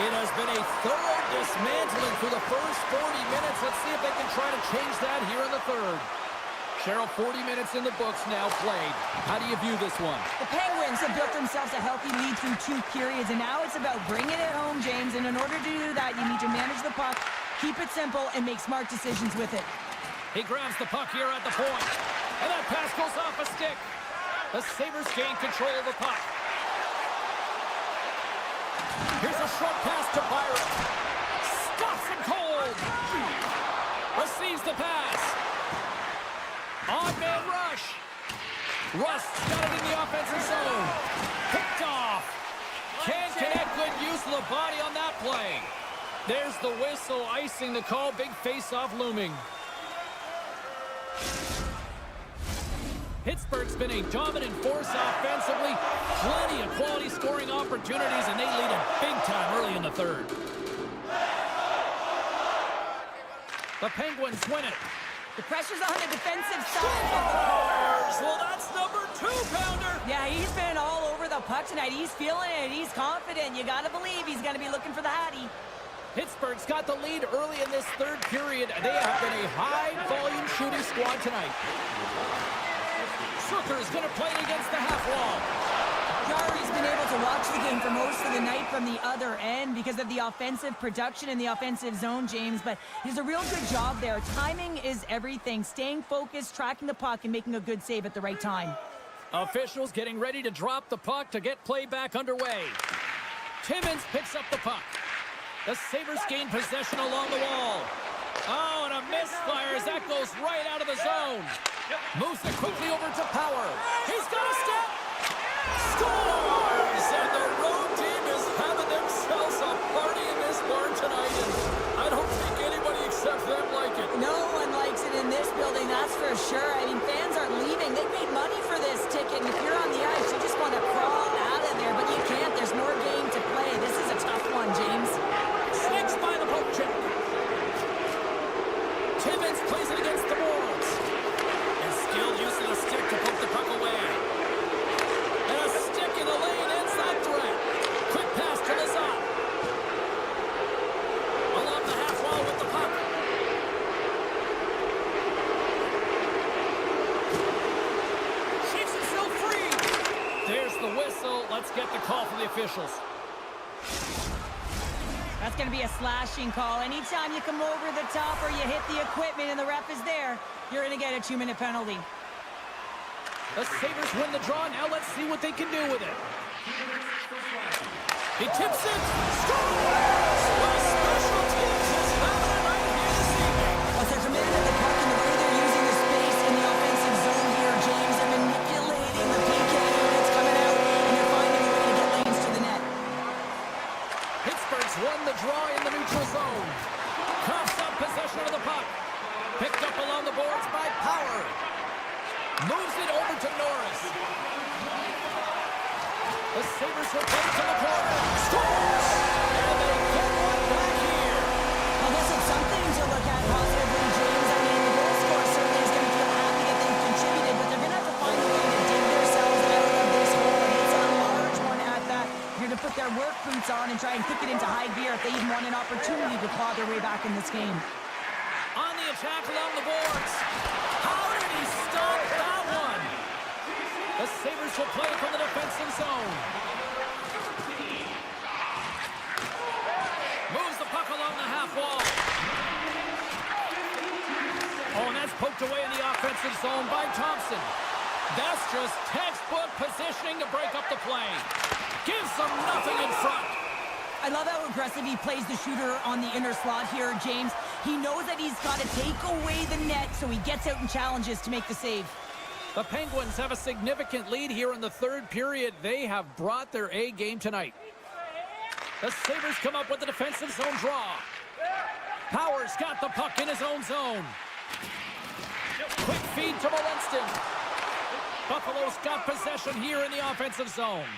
It has been a thorough dismantling through the first 40 minutes. Let's see if they can try to change that here in the 3rd. Cheryl, 40 minutes in the books now played. How do you view this one? The Penguins have built themselves a healthy lead through 2 periods, and now it's about bringing it home, James. And in order to do that, you need to manage the puck, keep it simple, and make smart decisions with it. He grabs the puck here at the point. And that pass goes off a stick. The Sabres gain control of the puck. Here's a short pass to Byron. Stops him cold. Receives the pass. On-man rush. Rust's got it in the offensive zone. Picked off. Can't connect. Good use of the body on that play. There's the whistle, icing the call. Big face-off looming. Pittsburgh's been a dominant force offensively. Plenty of quality scoring opportunities, and they lead it big time early in the third. The Penguins win it. The pressure's on the defensive side. Scores! Well, that's number 2-pounder. Yeah, he's been all over the puck tonight. He's feeling it. He's confident. You got to believe he's going to be looking for the Hattie. Pittsburgh's got the lead early in this third period. They have been a high-volume shooting squad tonight. Zucker's going to play it against the half wall. Jarry's been able to watch the game for most of the night from the other end because of the offensive production in the offensive zone, James, but he does a real good job there. Timing is everything. Staying focused, tracking the puck, and making a good save at the right time. Officials getting ready to drop the puck to get play back underway. Timmins picks up the puck. The Sabres gain possession along the wall. Oh, and a misfire as that goes right out of the zone. Moves it quickly over to Power. He's got a step. Scores! And the road team is having themselves a party in this barn tonight. And I don't think anybody except them like it. No one likes it in this building, that's for sure. I mean, fans aren't leaving. They paid money for this ticket. And if you're on the ice, you just want to crawl out of there. But you can't. There's more game to play. This is a tough one, James. Sneaks by the poke check. Timmins plays it against the boards. And skilled use of the stick to poke the puck away. And a stick in the lane ends that threat. Quick pass to the zone. Along the half wall with the puck. Shakes himself free. There's the whistle. Let's get the call from the officials. That's going to be a slashing call. Anytime you come over the top or you hit the equipment and the ref is there, you're going to get a 2-minute penalty. The Sabres win the draw. Now let's see what they can do with it. He tips it. Scores! Well, special teams is having it right here this evening. Well, they're commanding the puck and the way they're using the space in the offensive zone here, James. They're manipulating the PK and it's coming out, and they're finding a way to get lanes to the net. Pittsburgh's won the draw in the neutral zone. Coughs up possession of the puck. Picked up along the boards by Power. Moves it over to Norris. The Sabres will play to the corner. Scores! And they get one back here. Well, this is something to look at positively, James. I mean, the goal scorer certainly is going to feel happy that they've contributed, but they're going to have to find a way to dig themselves out of this hole. And it's a large one at that. They're going to put their work boots on and try and kick it into high gear if they even want an opportunity to claw their way back in this game. On the attack along the boards. How did he stop that one? The Sabres will play from the defensive zone. Moves the puck along the half wall. Oh, and that's poked away in the offensive zone by Thompson. That's just textbook positioning to break up the play. Gives them nothing in front. I love how aggressive he plays the shooter on the inner slot here, James. He knows that he's got to take away the net, so he gets out and challenges to make the save. The Penguins have a significant lead here in the third period. They have brought their A game tonight. The Sabres come up with the defensive zone draw. Power's got the puck in his own zone. Quick feed to Molinston. Buffalo's got possession here in the offensive zone.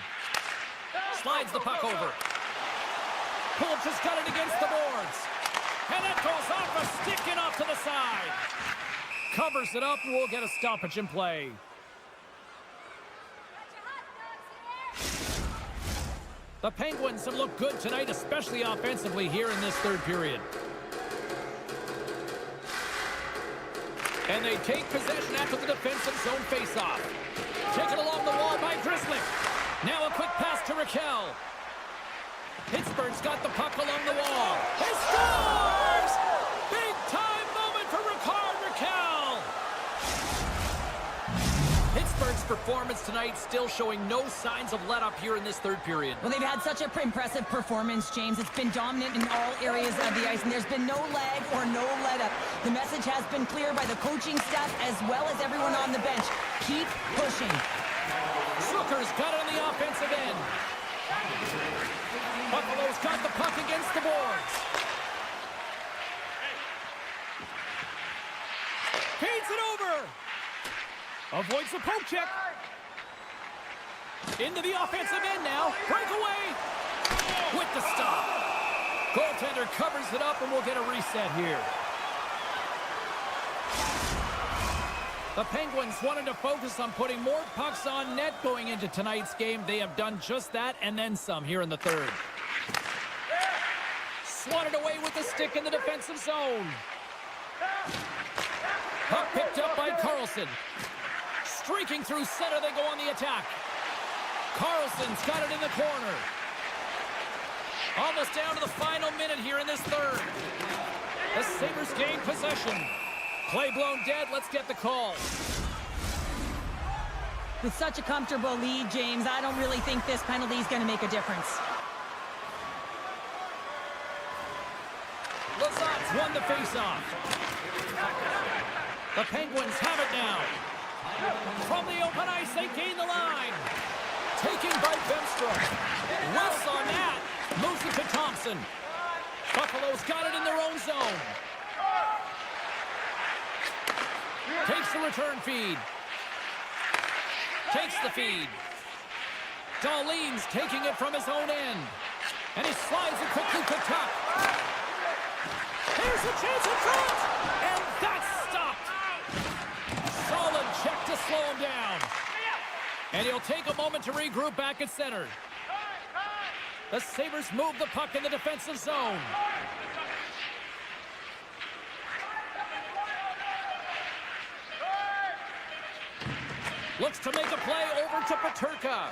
Slides the puck over. Pulch has got it against the boards. And that goes off a stick and off to the side. Covers it up, and we'll get a stoppage in play. The Penguins have looked good tonight, especially offensively here in this third period. And they take possession after the defensive zone faceoff. Taken along the wall by Grizzly. Now a quick pass to Raquel. Pittsburgh's got the puck along the wall. He scores! Big time moment for Raquel. Pittsburgh's performance tonight, still showing no signs of let-up here in this third period. Well, they've had such an impressive performance, James. It's been dominant in all areas of the ice, and there's been no lag or no let-up. The message has been clear by the coaching staff as well as everyone on the bench. Keep pushing. Zucker's got it on the offensive end. Buffalo's got the puck against the boards. Feeds it over. Avoids the poke check. Into the offensive end now. Breakaway. With the stop. Goaltender covers it up and we'll get a reset here. The Penguins wanted to focus on putting more pucks on net going into tonight's game. They have done just that and then some here in the third. Swatted away with the stick in the defensive zone. Puck picked up by Carlson. Streaking through center, they go on the attack. Carlson's got it in the corner. Almost down to the final minute here in this third. The Sabres gain possession. Play blown dead. Let's get the call. With such a comfortable lead, James, I don't really think this penalty is going to make a difference. Lazat's won the faceoff. The Penguins have it now. From the open ice, they gain the line. Taken by Bemstrom. Whiffs on that. Moves it to Thompson. Buffalo's got it in their own zone. Takes the return feed. Takes the feed. Dahlin's taking it from his own end. And he slides it quickly to Tuck. Here's a chance in front. And that's stopped. Solid check to slow him down. And he'll take a moment to regroup back at center. The Sabres move the puck in the defensive zone. Looks to make a play over to Peterka.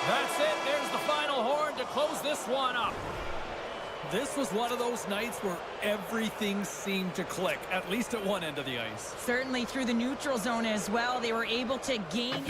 That's it. There's the final horn to close this one up. This was one of those nights where everything seemed to click, at least at one end of the ice. Certainly through the neutral zone as well. They were able to gain...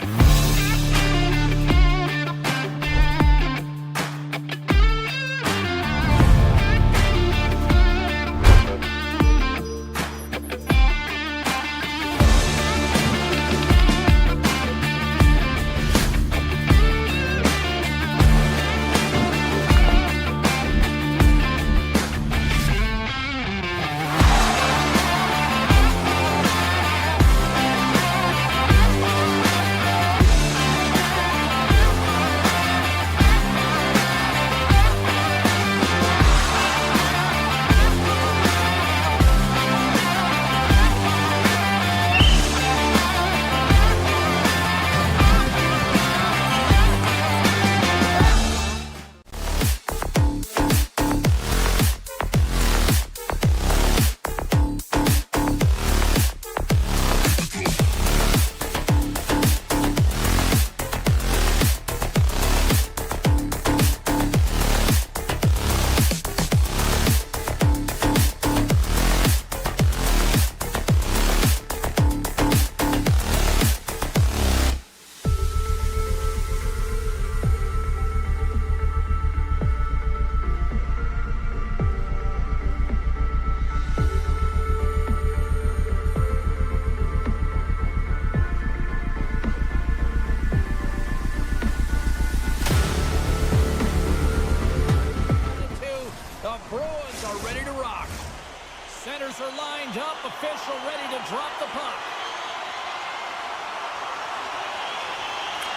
Centers are lined up. Official ready to drop the puck.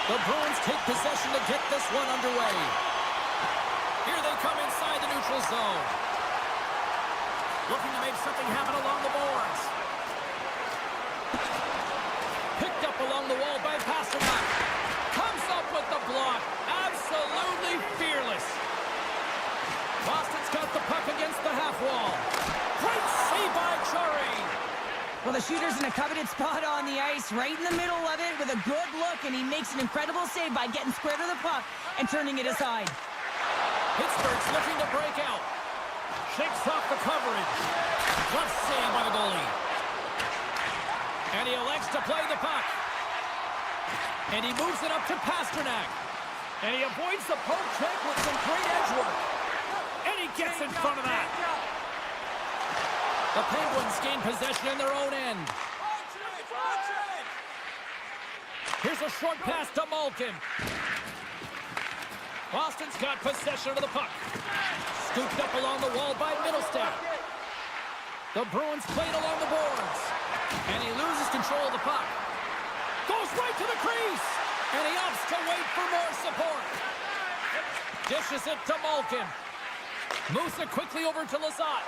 The Bruins take possession to get this one underway. Here they come inside the neutral zone. Looking to make something happen along the boards. Picked up along the wall by Pasternak. Comes up with the block. Absolutely fearless. Boston's got the puck against the half wall. Great save by Chari. Well, the shooter's in a coveted spot on the ice, right in the middle of it with a good look, and he makes an incredible save by getting square to the puck and turning it aside. Pittsburgh's looking to break out. Shakes off the coverage. Good save by the goalie. And he elects to play the puck. And he moves it up to Pastrnak. And he avoids the poke check with some great edge work. And he gets in front of that. The Penguins gain possession in their own end. Here's a short pass to Malkin. Boston's got possession of the puck. Scooped up along the wall by Middlestat. The Bruins played along the boards. And he loses control of the puck. Goes right to the crease. And he opts to wait for more support. Dishes it to Malkin. Moves it quickly over to Lizotte.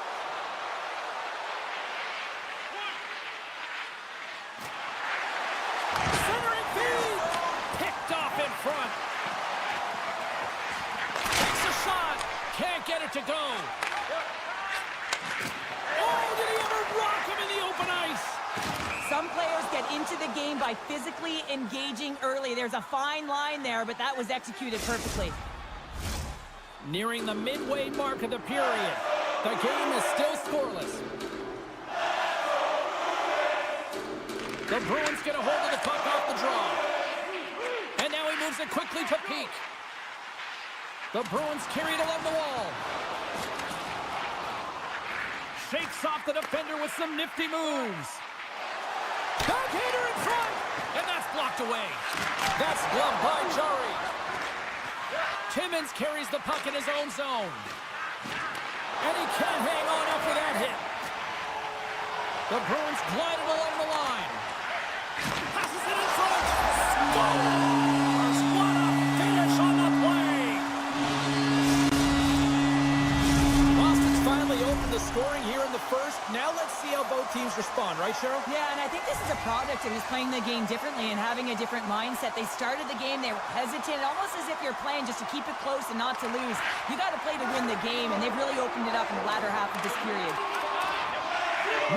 Centering feed. Picked off in front. Takes a shot. Can't get it to go. Oh, did he ever rock him in the open ice? Some players get into the game by physically engaging early. There's a fine line there, but that was executed perfectly. Nearing the midway mark of the period. The game is still scoreless. The Bruins get a hold of the puck off the draw. And now he moves it quickly to Peak. The Bruins carry it along the wall. Shakes off the defender with some nifty moves. Backhander in front! And that's blocked away. That's gloved by Jari. Timmins carries the puck in his own zone. And he can't hang on after that hit. The Bruins glided along the line. Passes it in front. Scores! What a finish on the play! Boston's finally opened the scoring here in the first. Now let's see how both teams respond, right, Cheryl? Yeah, and I think this is a product of just playing the game differently and having a different mindset. They started the game, they were hesitant, almost as if you're playing just to keep it close and not to lose. You got to play to win the game, and they've really opened it up in the latter half of this period.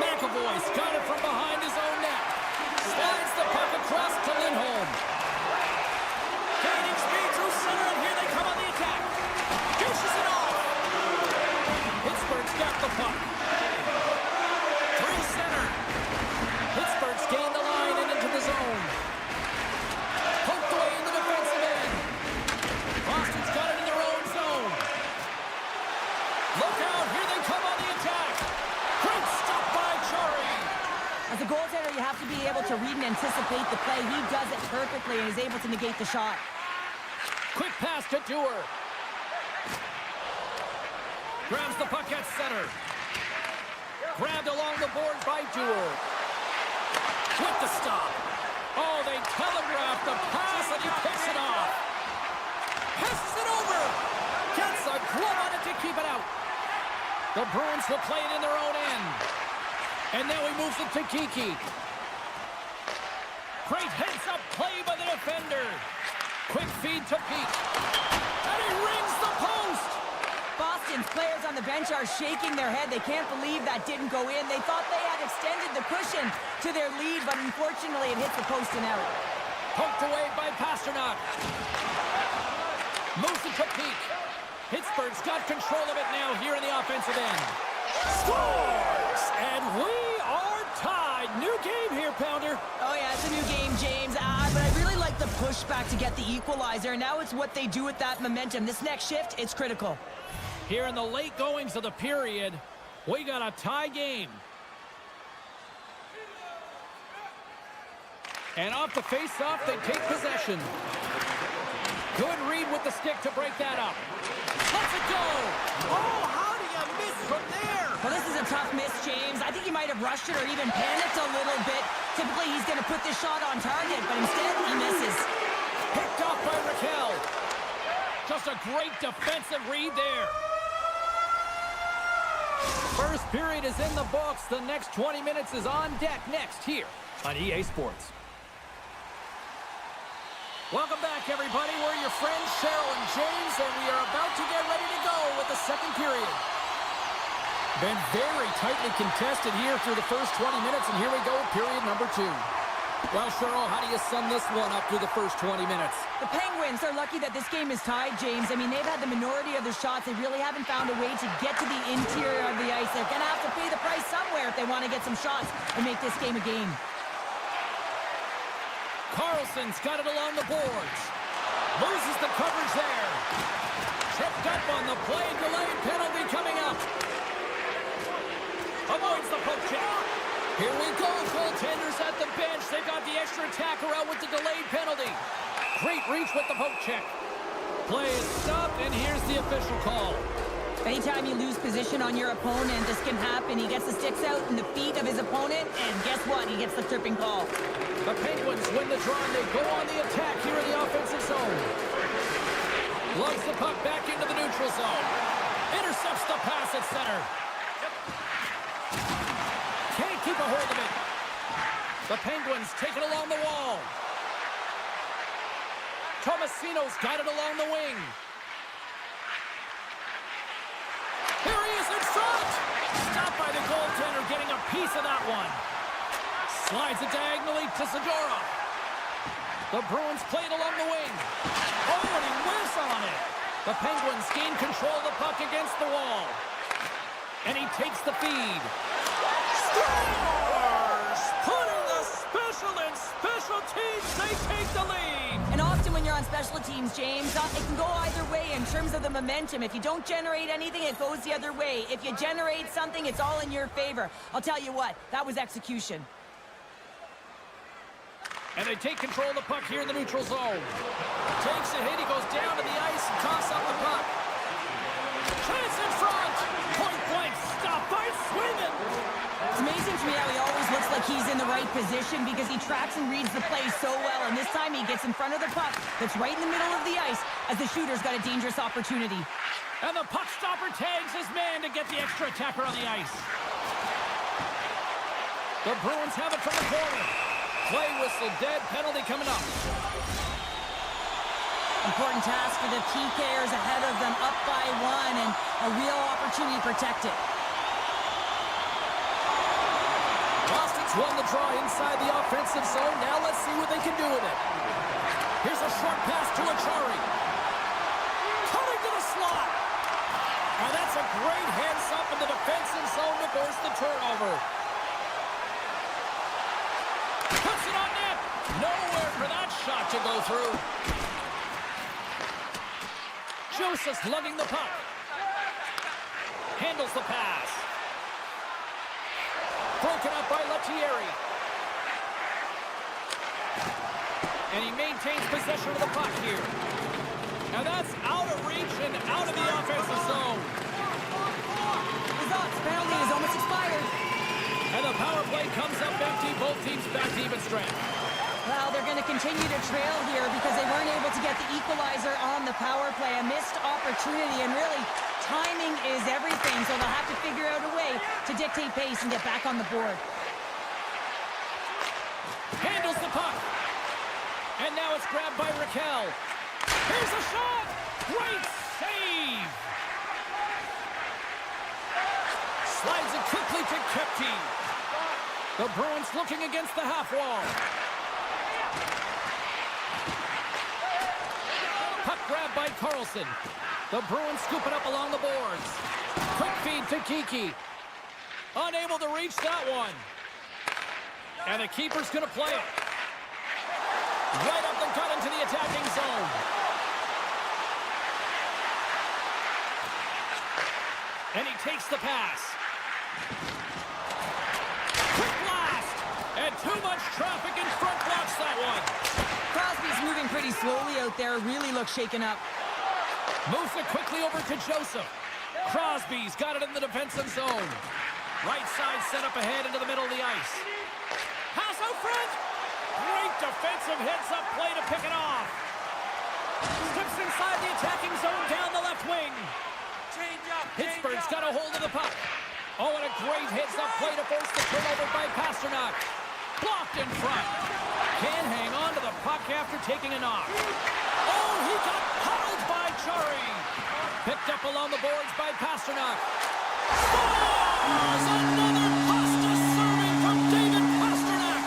McAvoy's got it from behind his own net. Slides the puck across to Lindholm. Gaining speed through center, and here they come on the attack. Dishes it off. Pittsburgh's got the puck. Through center. Pittsburgh's gained the line and into the zone. Poked away in the defensive end. Boston's got it in their own zone. Look out, here they come on the attack. Great stop by Jari. As a goaltender, you have to be able to read and anticipate the play. He does it perfectly and is able to negate the shot. Quick pass to Dewar. Grabs the puck at center. Grabbed along the board by Dewar. With the stop. Oh, they telegraphed the pass and he picks it off. Passes it over. Gets a glove on it to keep it out. The Bruins will play it in their own end. And now he moves it to Kiki. Great heads-up play by the defender. Quick feed to Peak. And he rings the post. Boston's players on the bench are shaking their head. They can't believe that didn't go in. They thought they had extended the cushion to their lead, but unfortunately it hits the post and out. Poked away by Pastrnak. Moves it to Peak. Pittsburgh's got control of it now here in the offensive end. Scores! And we are tied. New game here, Pounder. Oh, yeah, it's a new game, James. But I really like the pushback to get the equalizer. Now it's what they do with that momentum. This next shift, it's critical. Here in the late goings of the period, we got a tie game. And off the face-off, they take possession. Good read with the stick to break that up. Let's it go! Oh, how do you miss from there? Well, this is a tough miss, James. I think he might have rushed it or even panicked a little bit. Typically, he's going to put this shot on target, but instead, he misses. Picked off by Raquel. Just a great defensive read there. First period is in the books. The next 20 minutes is on deck next here on EA Sports. Welcome back, everybody. We're your friends, Cheryl and James, and we are about to get ready to go with the second period. Been very tightly contested here through the first 20 minutes, and here we go, period number 2. Well, Cheryl, how do you sum this one up through the first 20 minutes? The Penguins are lucky that this game is tied, James. I mean, they've had the minority of the shots. They really haven't found a way to get to the interior of the ice. They're going to have to pay the price somewhere if they want to get some shots and make this game a game. Carlson's got it along the boards. Loses the coverage there. Tripped up on the play. Delayed penalty coming up. Avoids the poke check. Here we go. Goaltenders at the bench. They got the extra attacker out with the delayed penalty. Great reach with the poke check. Play is stopped, and here's the official call. Anytime you lose position on your opponent, this can happen. He gets the sticks out in the feet of his opponent, and guess what? He gets the tripping call. The Penguins win the draw, and they go on the attack here in the offensive zone. Lugs the puck back into the neutral zone. Intercepts the pass at center. Can't keep a hold of it. The Penguins take it along the wall. Tomasino's got it along the wing. Here he is in front. Stopped by the goaltender, getting a piece of that one. Slides it diagonally to Zadorov. The Bruins play it along the wing. Oh, and he whiffs on it. The Penguins gain control of the puck against the wall. And he takes the feed. Scores! Putting the special in special teams, they take the lead. And often when you're on special teams, James, it can go either way in terms of the momentum. If you don't generate anything, it goes the other way. If you generate something, it's all in your favor. I'll tell you what, that was execution. And they take control of the puck here in the neutral zone. Takes a hit, he goes down to the ice and tosses up the puck. Chance in front! Point blank, stopped by Sweden! It's amazing to me how he always looks like he's in the right position because he tracks and reads the play so well. And this time he gets in front of the puck that's right in the middle of the ice as the shooter's got a dangerous opportunity. And the puck stopper tags his man to get the extra attacker on the ice. The Bruins have it from the corner. Play whistle dead, penalty coming up. Important task for the PKers ahead of them, up by 1, and a real opportunity to protect it. Boston's won the draw inside the offensive zone. Now let's see what they can do with it. Here's a short pass to Achari. Coming to the slot. Now that's a great heads-up in the defensive zone to force the turnover. Puts it on net. Nowhere for that shot to go through. Joseph's lugging the puck. Handles the pass. Broken up by Lettieri. And he maintains possession of the puck here. Now that's out of reach and out of the offensive zone. Results, penalty is almost expired. And the power play comes up empty. Both teams back to even strength. Well, they're going to continue to trail here because they weren't able to get the equalizer on the power play. A missed opportunity, and really, timing is everything, so they'll have to figure out a way to dictate pace and get back on the board. Handles the puck. And now it's grabbed by Raquel. Here's a shot! Great save! Slides it quickly to Kepke. The Bruins looking against the half wall. Puck grabbed by Carlson. The Bruins scoop it up along the boards. Quick feed to Kiki. Unable to reach that one. And the keeper's going to play it. Right up the gut into the attacking zone. And he takes the pass. Quick blast! And too much traffic in front blocks that one. Crosby's moving pretty slowly out there. Really looks shaken up. Moves it quickly over to Joseph. Crosby's got it in the defensive zone. Right side set up ahead into the middle of the ice. Pass out front. Great defensive heads-up play to pick it off. Steps inside the attacking zone down the left wing. Pittsburgh's got a hold of the puck. Oh, and a great heads-up play to force the turnover by Pasternak. Blocked in front. Can't hang on to the puck after taking a knock. Oh, he got puddled by Chari. Picked up along the boards by Pasternak. Scores! Another pasta serving from David Pasternak.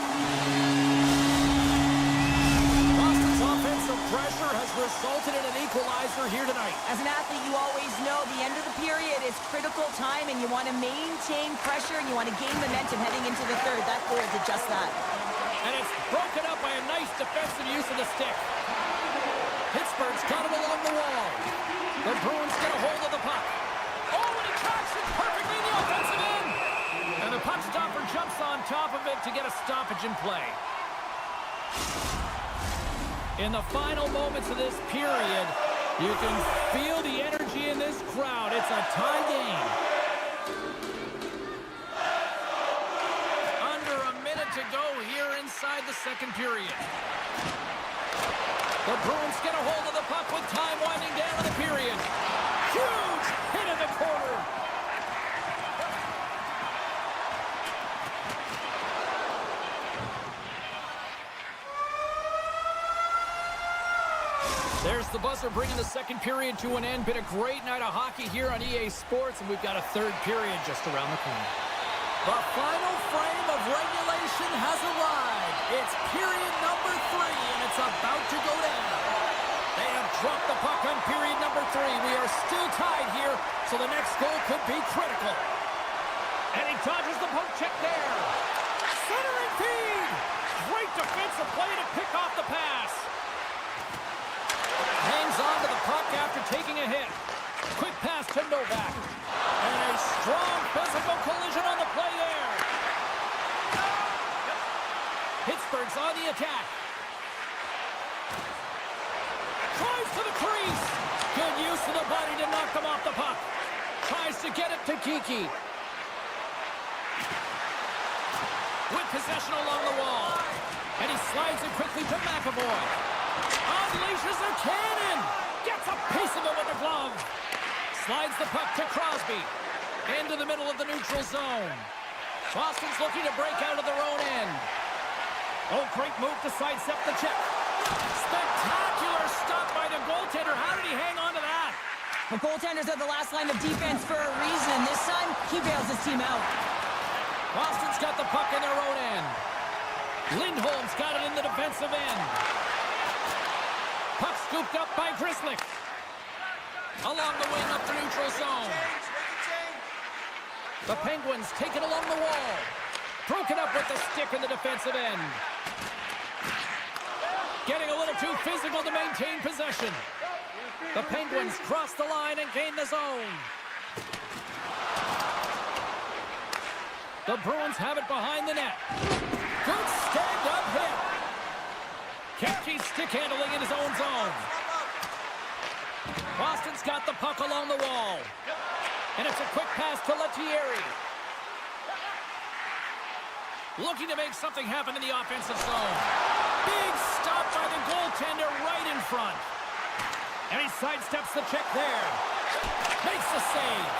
Boston's offensive pressure has resulted in an equalizer here tonight. As an athlete, you always know the end of the period is critical time, and you want to maintain pressure, and you want to gain momentum heading into the third. That goal did just that. And it's broken up by a nice defense. the stick. Pittsburgh's got him along the wall. The Bruins get a hold of the puck. Oh, and he tracks it perfectly in the offensive end. And the puck stopper jumps on top of it to get a stoppage in play. In the final moments of this period, you can feel the energy in this crowd. It's a tie game. Under a minute to go here inside the second period. The Bruins get a hold of the puck with time winding down in the period. Huge hit in the corner. There's the buzzer bringing the second period to an end. Been a great night of hockey here on EA Sports, and we've got a third period just around the corner. The final frame of regulation has arrived. It's period number 3, and it's about to go down. They have dropped the puck on period number 3. We are still tied here, so the next goal could be critical. And he dodges the poke check there. Centering feed. Great defensive play to pick off the pass. Hangs on to the puck after taking a hit. Quick pass to Novak. And a strong physical collision on the play there. Pittsburgh's on the attack. Tries to the crease. Good use of the body to knock them off the puck. Tries to get it to Kiki. With possession along the wall. And he slides it quickly to MaakY. Unleashes a cannon. Gets a piece of it with the glove. Slides the puck to Crosby. Into the middle of the neutral zone. Boston's looking to break out of their own end. Oh, great move to sidestep the check. Spectacular stop by the goaltender. How did he hang on to that? The goaltenders are the last line of defense for a reason. This time, he bails his team out. Boston's got the puck in their own end. Lindholm's got it in the defensive end. Puck scooped up by Grizzly. Along the wing up the neutral zone. The Penguins take it along the wall. Broken up with the stick in the defensive end. Getting a little too physical to maintain possession. The Penguins cross the line and gain the zone. The Bruins have it behind the net. Good stand-up hit. Kempke's stick handling in his own zone. Boston's got the puck along the wall. And it's a quick pass to Lettieri. Looking to make something happen in the offensive zone. Big stop by the goaltender right in front. And he sidesteps the check there. Makes the save.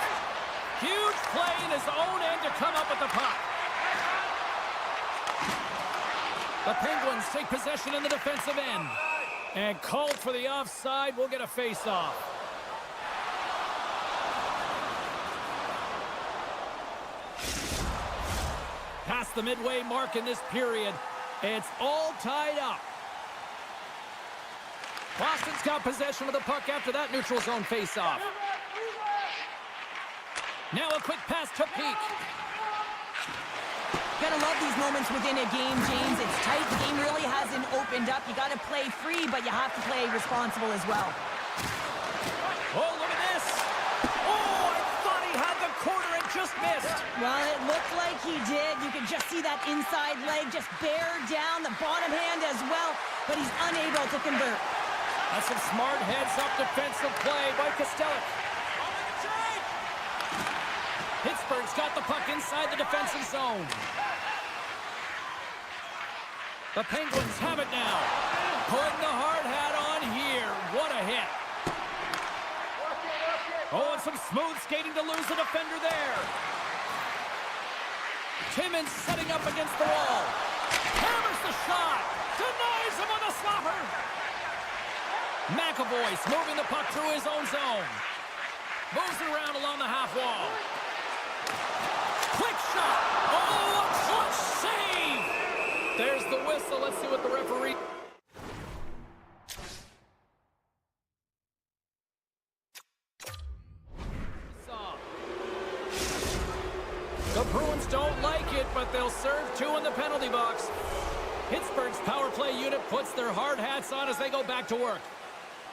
Huge play in his own end to come up with the puck. The Penguins take possession in the defensive end. And called for the offside. We'll get a face-off. Past the midway mark in this period. It's all tied up. Boston's got possession of the puck after that neutral zone face-off. Now a quick pass to Peak. Gotta love these moments within a game, James. It's tight. The game really hasn't opened up. You gotta play free, but you have to play responsible as well. Oh, look at this. Oh, I thought he had the corner and just missed. Well, it looked like he did. You can just see that inside leg just bear down, the bottom hand as well, but he's unable to convert. That's some smart heads-up defensive play by Kostelik. Pittsburgh's got the puck inside the defensive zone. The Penguins have it now. Putting the hard hat on here. What a hit. Oh, and some smooth skating to lose the defender there. Timmins setting up against the wall. Hammers the shot. Denies him on the slapper. McAvoy's moving the puck through his own zone. Moves it around along the half wall. Quick shot. Oh, a clutch save. There's the whistle. Let's see what the referee... saw. The Bruins don't like it, but they'll serve two in the penalty box. Pittsburgh's power play unit puts their hard hats on as they go back to work.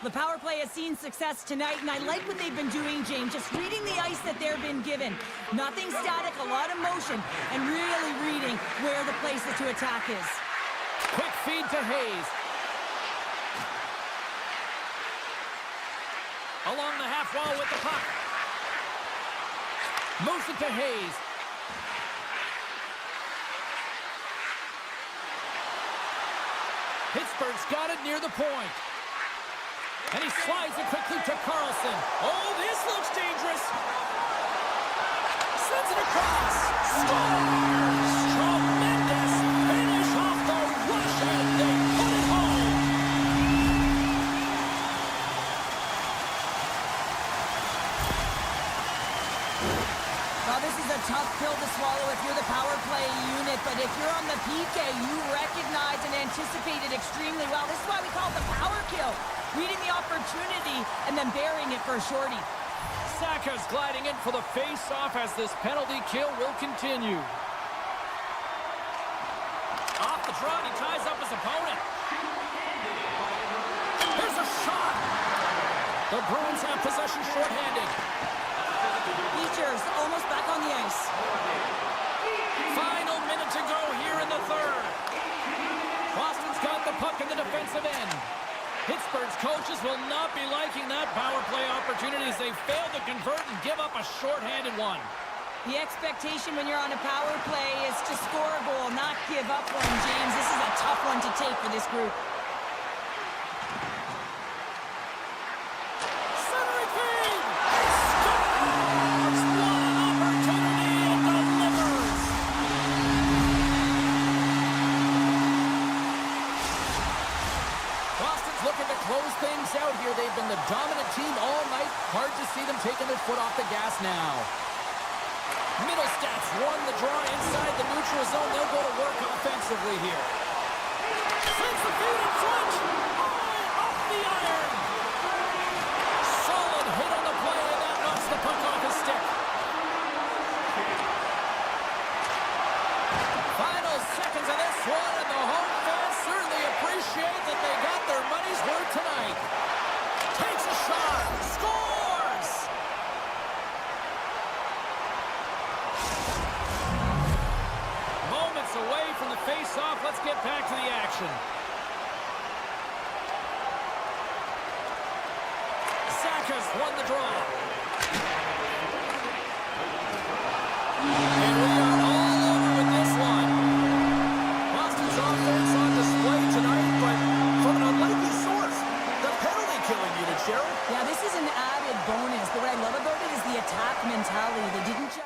The power play has seen success tonight, and I like what they've been doing, James. Just reading the ice that they've been given. Nothing static, a lot of motion, and really reading where the places to attack is. Quick feed to Hayes. Along the half wall with the puck. Moves it to Hayes. Pittsburgh's got it near the point. And he slides it quickly to Carlson. Oh, this looks dangerous. Sends it across. Scores! Tremendous finish off the rush, and they put it home. Now, this is a tough pill to swallow if you're the power play unit, but if you're on the PK, you recognize and anticipate it extremely well. This is why we call it the power kill. Reading the opportunity and then burying it for a shorty. Saka's gliding in for the face-off as this penalty kill will continue. Off the draw, he ties up his opponent. Here's a shot. The Bruins have possession shorthanded. Beechers almost back on the ice. Final minute to go here in the third. Boston's got the puck in the defensive end. Pittsburgh's coaches will not be liking that power play opportunity as they fail to convert and give up a shorthanded one. The expectation when you're on a power play is to score a goal, not give up one, James. This is a tough one to take for this group. Centering feed! Scores! One opportunity and delivers! Boston's looking to close things out here. They've been the dominant team all night. Hard to see them taking their foot off the gas now. Middlestats won the draw inside the neutral zone. They'll go to work offensively here. Sends the feed in front. Oh, off the iron. Solid hit on the play, and that knocks the puck off his stick. Final seconds of this one, and the home fans certainly appreciate that they got their money's worth tonight. Takes a shot. Scores! Moments away from the face-off. Let's get back to the action. Saka's won the draw. And we are all over with this one. Boston's offense on display tonight, but from an unlikely source. The penalty killing unit, Cheryl. Yeah, this is an added bonus, but what I love about it is the attack mentality. They didn't just...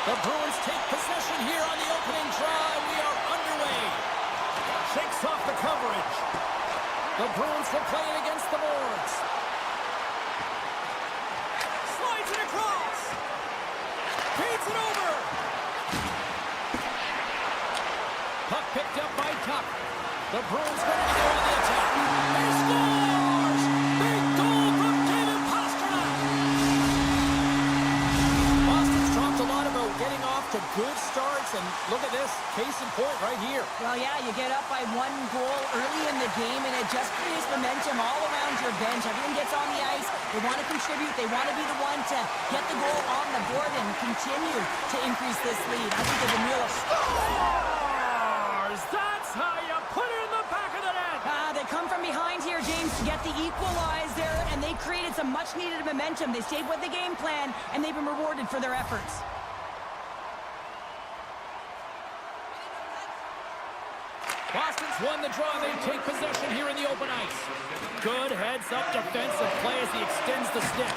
The Bruins take possession here on the opening draw, and we are underway. Shakes off the coverage. The Bruins will play it against the boards. Slides it across. Feeds it over. Puck picked up by Tuck. The Bruins ready to go on the attack. They scores! Big goal from David Pastrnak! Boston's talked a lot about getting off to good starts, and look at this, case in point right here. Well, yeah, you get up by 1 goal early in the game, and it just creates momentum all around your bench. Everyone gets on the ice. They want to contribute. They want to be the one to get the goal on the board and continue to increase this lead. I think they've been real. Scores! That's how you put it in the back of the net! They come from behind here, James, to get the equalizer, and they created some much-needed momentum. They stayed with the game plan, and they've been rewarded for their efforts. Boston's won the draw. They take possession here in the open ice. Good heads-up defensive play as he extends the stick.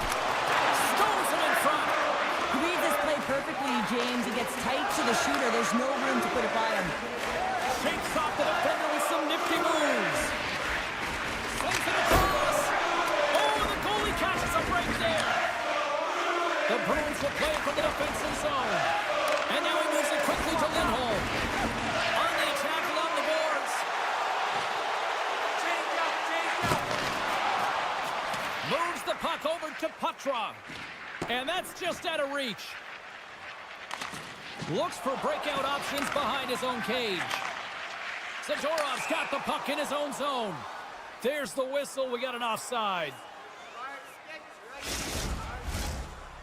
Stones him in front. You read this play perfectly, James. He gets tight to the shooter. There's no room to put it by him. Shakes off the defender with some nifty moves. Sends it across. Oh, the goalie catches him right there. The Bruins will play from the defensive zone. And now he moves it quickly to Lindholm. On the attack along the boards. Moves the puck over to Petra. And that's just out of reach. Looks for breakout options behind his own cage. Zadorov's got the puck in his own zone. There's the whistle. We got an offside.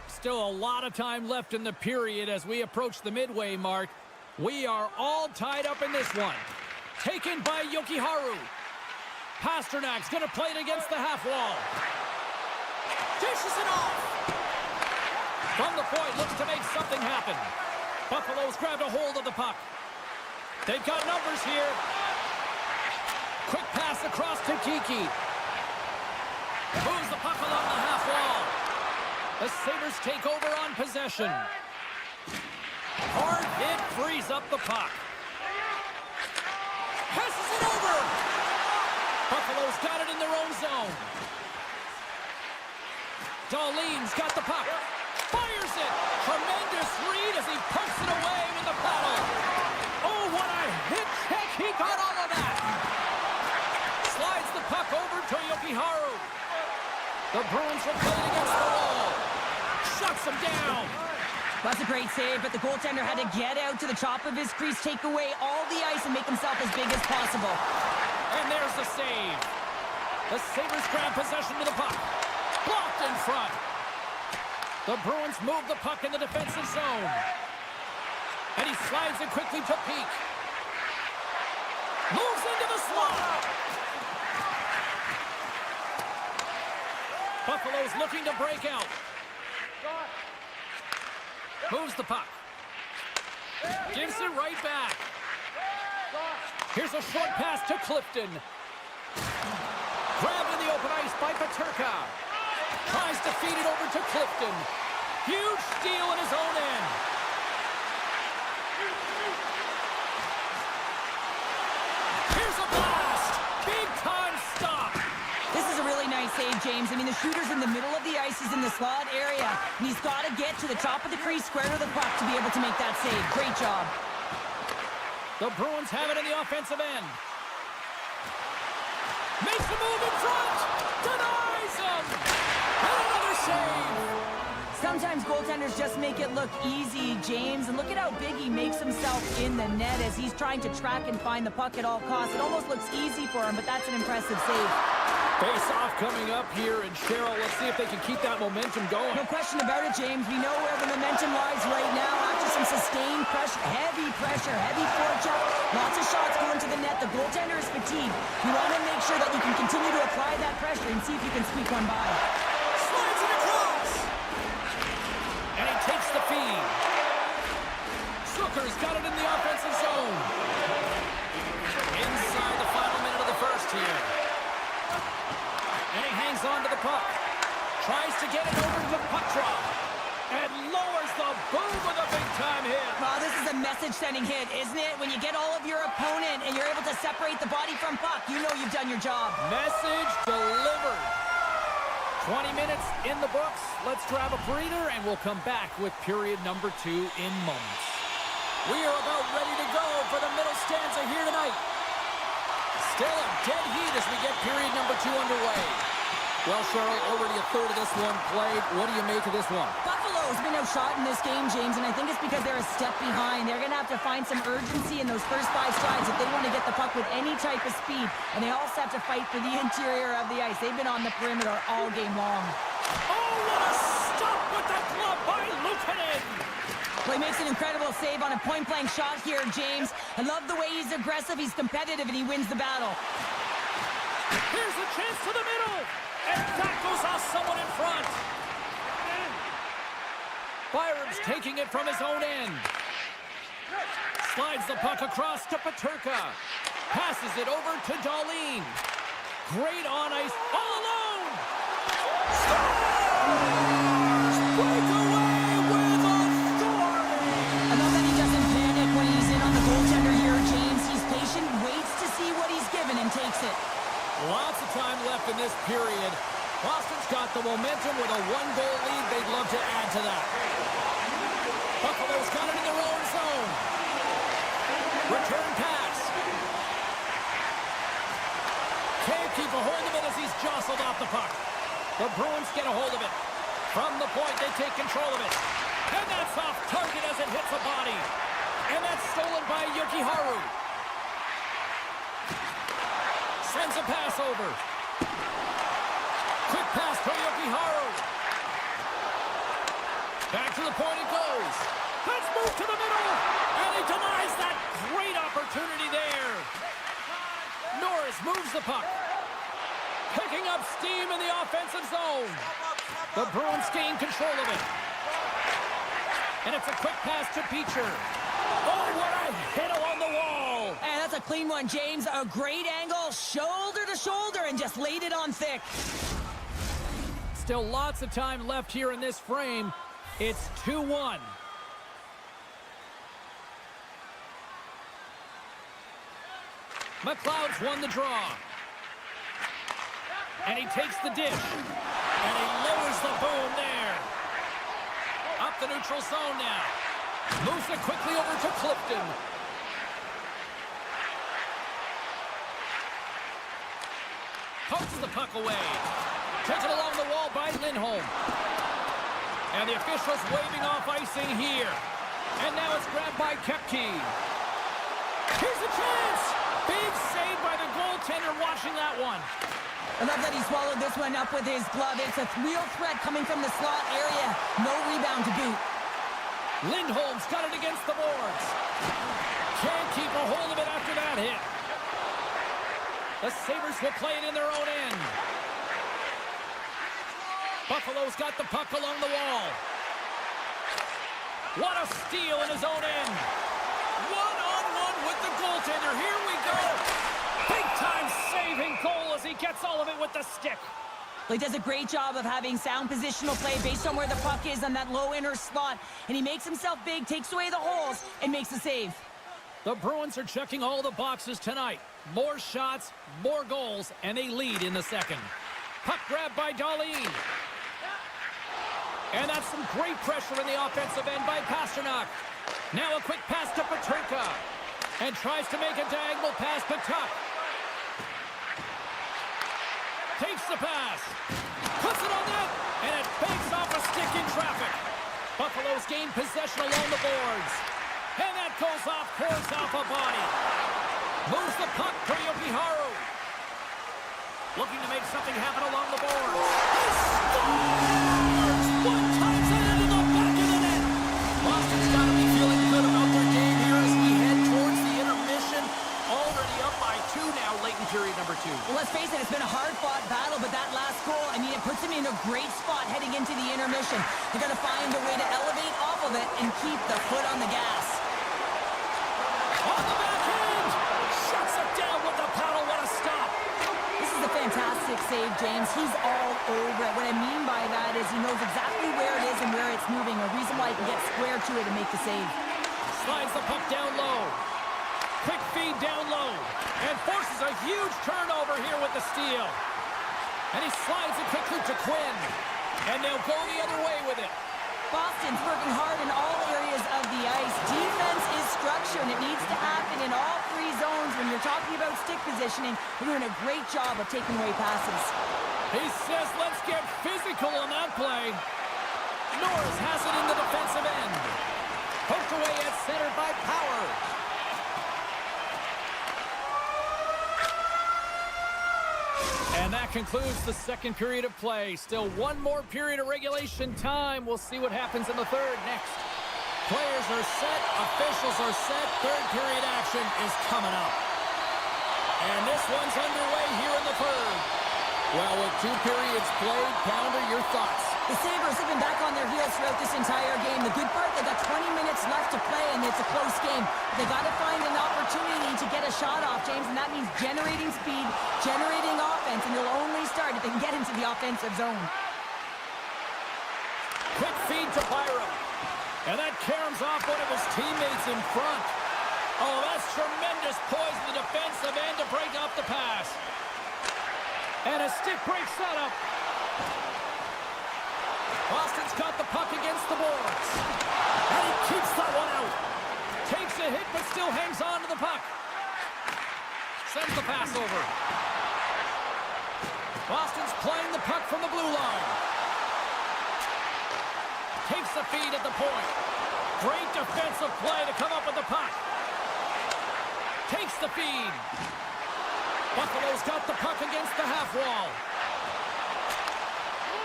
Still a lot of time left in the period as we approach the midway mark. We are all tied up in this one. Taken by Jokiharju. Pasternak's going to play it against the half wall. Dishes it off. From the point, looks to make something happen. Buffalo's grabbed a hold of the puck. They've got numbers here. Quick pass across to Kiki. Moves the puck along the half wall. The Sabres take over on possession. Hard hit frees up the puck. Passes it over. Buffalo's got it in their own zone. Dahlin's got the puck. Fires it. Tremendous read as he pokes it away with the paddle. Oh, what a hit check. He got all of that. Slides the puck over to Jokiharju. The Bruins will play it against the wall. Shuts him down. That's a great save, but the goaltender had to get out to the top of his crease, take away all the ice, and make himself as big as possible. And there's the save. The Sabres grab possession of the puck. Blocked in front. The Bruins move the puck in the defensive zone. And he slides it quickly to Peak. Moves into the slot. Buffalo's looking to break out. Moves the puck. Gives it right back. Here's a short pass to Clifton. Grabbed in the open ice by Peterka. Tries to feed it over to Clifton. Huge steal in his own end. Here's a blast. Big time stop. This is a really nice save, James. I mean, the shooter's in the middle of the ice. He's in the slot area. And he's got to get to the top of the crease, square to the puck to be able to make that save. Great job. The Bruins have it in the offensive end. Makes a move in front. Denies him. And another save. Sometimes goaltenders just make it look easy, James. And look at how big he makes himself in the net as he's trying to track and find the puck at all costs. It almost looks easy for him, but that's an impressive save. Face-off coming up here, and Cheryl, let's see if they can keep that momentum going. No question about it, James. We know where the momentum lies right now. After some sustained pressure, heavy forecheck, lots of shots going to the net. The goaltender is fatigued. You want to make sure that you can continue to apply that pressure and see if you can squeak one by. Slides it across. And he takes the feed. Zucker's got it in the offensive zone. Inside the final minute of the first here. And he hangs on to the puck. Tries to get it over to Petra. And lowers the boom with a big big-time hit. Oh, this is a message-sending hit, isn't it? When you get all of your opponent and you're able to separate the body from puck, you know you've done your job. Message delivered. 20 minutes in the books. Let's grab a breather, and we'll come back with period number 2 in moments. We are about ready to go for the middle stanza here tonight. Still a dead heat as we get period number 2 underway. Well, Cheryl, already a third of this one played. What do you make of this one? Buffalo's been outshot in this game, James, and I think it's because they're a step behind. They're going to have to find some urgency in those first 5 strides if they want to get the puck with any type of speed, and they also have to fight for the interior of the ice. They've been on the perimeter all game long. Oh, what a stop with the glove by Luukkonen! Well, he makes an incredible save on a point-blank shot here, James. I love the way he's aggressive, he's competitive, and he wins the battle. Here's a chance to the middle! And that goes off someone in front. Byram's taking it from his own end. Slides the puck across to Peterka. Passes it over to Darlene. Great on ice, all alone. Scores! Breakaway with authority. I love that he doesn't panic when he's in on the goaltender here, James. He's patient, waits to see what he's given, and takes it. Lots of time left in this period. Boston's got the momentum with a 1-goal lead. They'd love to add to that. Buffalo's got it in their own zone. Return pass. Can't keep a hold of it as he's jostled off the puck. The Bruins get a hold of it. From the point, they take control of it. And that's off target as it hits a body. And that's stolen by Jokiharju. Sends a pass over. Quick pass to Jokiharju. Back to the point it goes. Let's move to the middle. And he denies that great opportunity there. Norris moves the puck. Picking up steam in the offensive zone. The Bruins gain control of it. And it's a quick pass to Beecher. Oh, what a hit along the wall. And that's a clean one, James. A great angle, shoulder to shoulder, and just laid it on thick. Still lots of time left here in this frame. It's 2-1. McLeod's won the draw. And he takes the dish. And he lowers the boom there. Up the neutral zone now. Moves it quickly over to Clifton. Pokes the puck away. Taken along the wall by Lindholm. And the officials waving off icing here. And now it's grabbed by Kepke. Here's a chance! Big save by the goaltender watching that one. I love that he swallowed this one up with his glove. It's a real threat coming from the slot area. No rebound to boot. Lindholm's got it against the boards. Can't keep a hold of it after that hit. The Sabres will play it in their own end. Buffalo's got the puck along the wall. What a steal in his own end. One-on-one with the goaltender. Here we go. Big-time saving goal as he gets all of it with the stick. Well, he does a great job of having sound positional play based on where the puck is on that low inner slot. And he makes himself big, takes away the holes, and makes the save. The Bruins are checking all the boxes tonight. More shots, more goals, and they lead in the second. Puck grab by Darlene. And that's some great pressure in the offensive end by Pasternak. Now a quick pass to Peterka. And tries to make a diagonal pass to Tuck. Takes the pass. Puts it on net. And it banks off a stick in traffic. Buffalo's gained possession along the boards. And that goes off course off a body. Moves the puck for Jokiharju. Looking to make something happen along the boards. He scores! One times it into the back of the net. Boston's got to be feeling good about their game here as we head towards the intermission. Already up by 2 now, late in period number 2. Well, let's face it, it's been a hard-fought battle, but that last goal, I mean, it puts him in a great spot heading into the intermission. They're going to find a way to elevate off of it and keep the foot on the gas. On the backhand! Shuts it down with the paddle. What a stop! This is a fantastic classic save, James. He's all over it. What I mean by that is he knows exactly where it is and where it's moving, a reason why he can get square to it and make the save. Slides the puck down low. Quick feed down low. And forces a huge turnover here with the steal. And he slides it quickly to Quinn. And they'll go the other way with it. Boston's working hard in all areas of the ice. Defense is structure, and it needs to happen in all three zones. When you're talking about stick positioning, they're doing a great job of taking away passes. He says, let's get physical on that play. Norris has it in the defensive end. Poked away at center by Power. And that concludes the second period of play. Still one more period of regulation time. We'll see what happens in the third next. Players are set. Officials are set. Third period action is coming up. And this one's underway here in the third. Well, with 2 periods played, Pounder, your thoughts? The Sabres have been back on their heels throughout this entire game. The good part, they got 20 minutes left to play, and it's a close game. They got to find an opportunity to get a shot off, James, and that means generating speed, generating offense, and they'll only start if they can get into the offensive zone. Quick feed to Byram. And that caroms off one of his teammates in front. Oh, that's tremendous poise in the defensive end to break up the pass. And a stick break setup. Boston's got the puck against the boards. And he keeps that one out. Takes a hit, but still hangs on to the puck. Sends the pass over. Boston's playing the puck from the blue line. Takes the feed at the point. Great defensive play to come up with the puck. Takes the feed. Buffalo's got the puck against the half wall.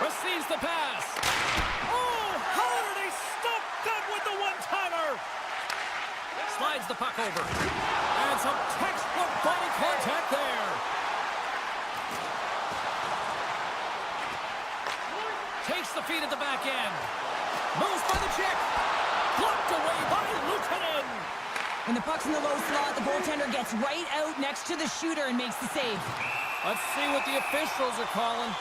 Receives the pass. Oh, how did he stop that with the one-timer? Slides the puck over. And some textbook body contact there. Takes the feed at the back end. Moves by the check. Blocked away by Luukkonen. When the puck's in the low slot, the goaltender gets right out next to the shooter and makes the save. Let's see what the officials are calling.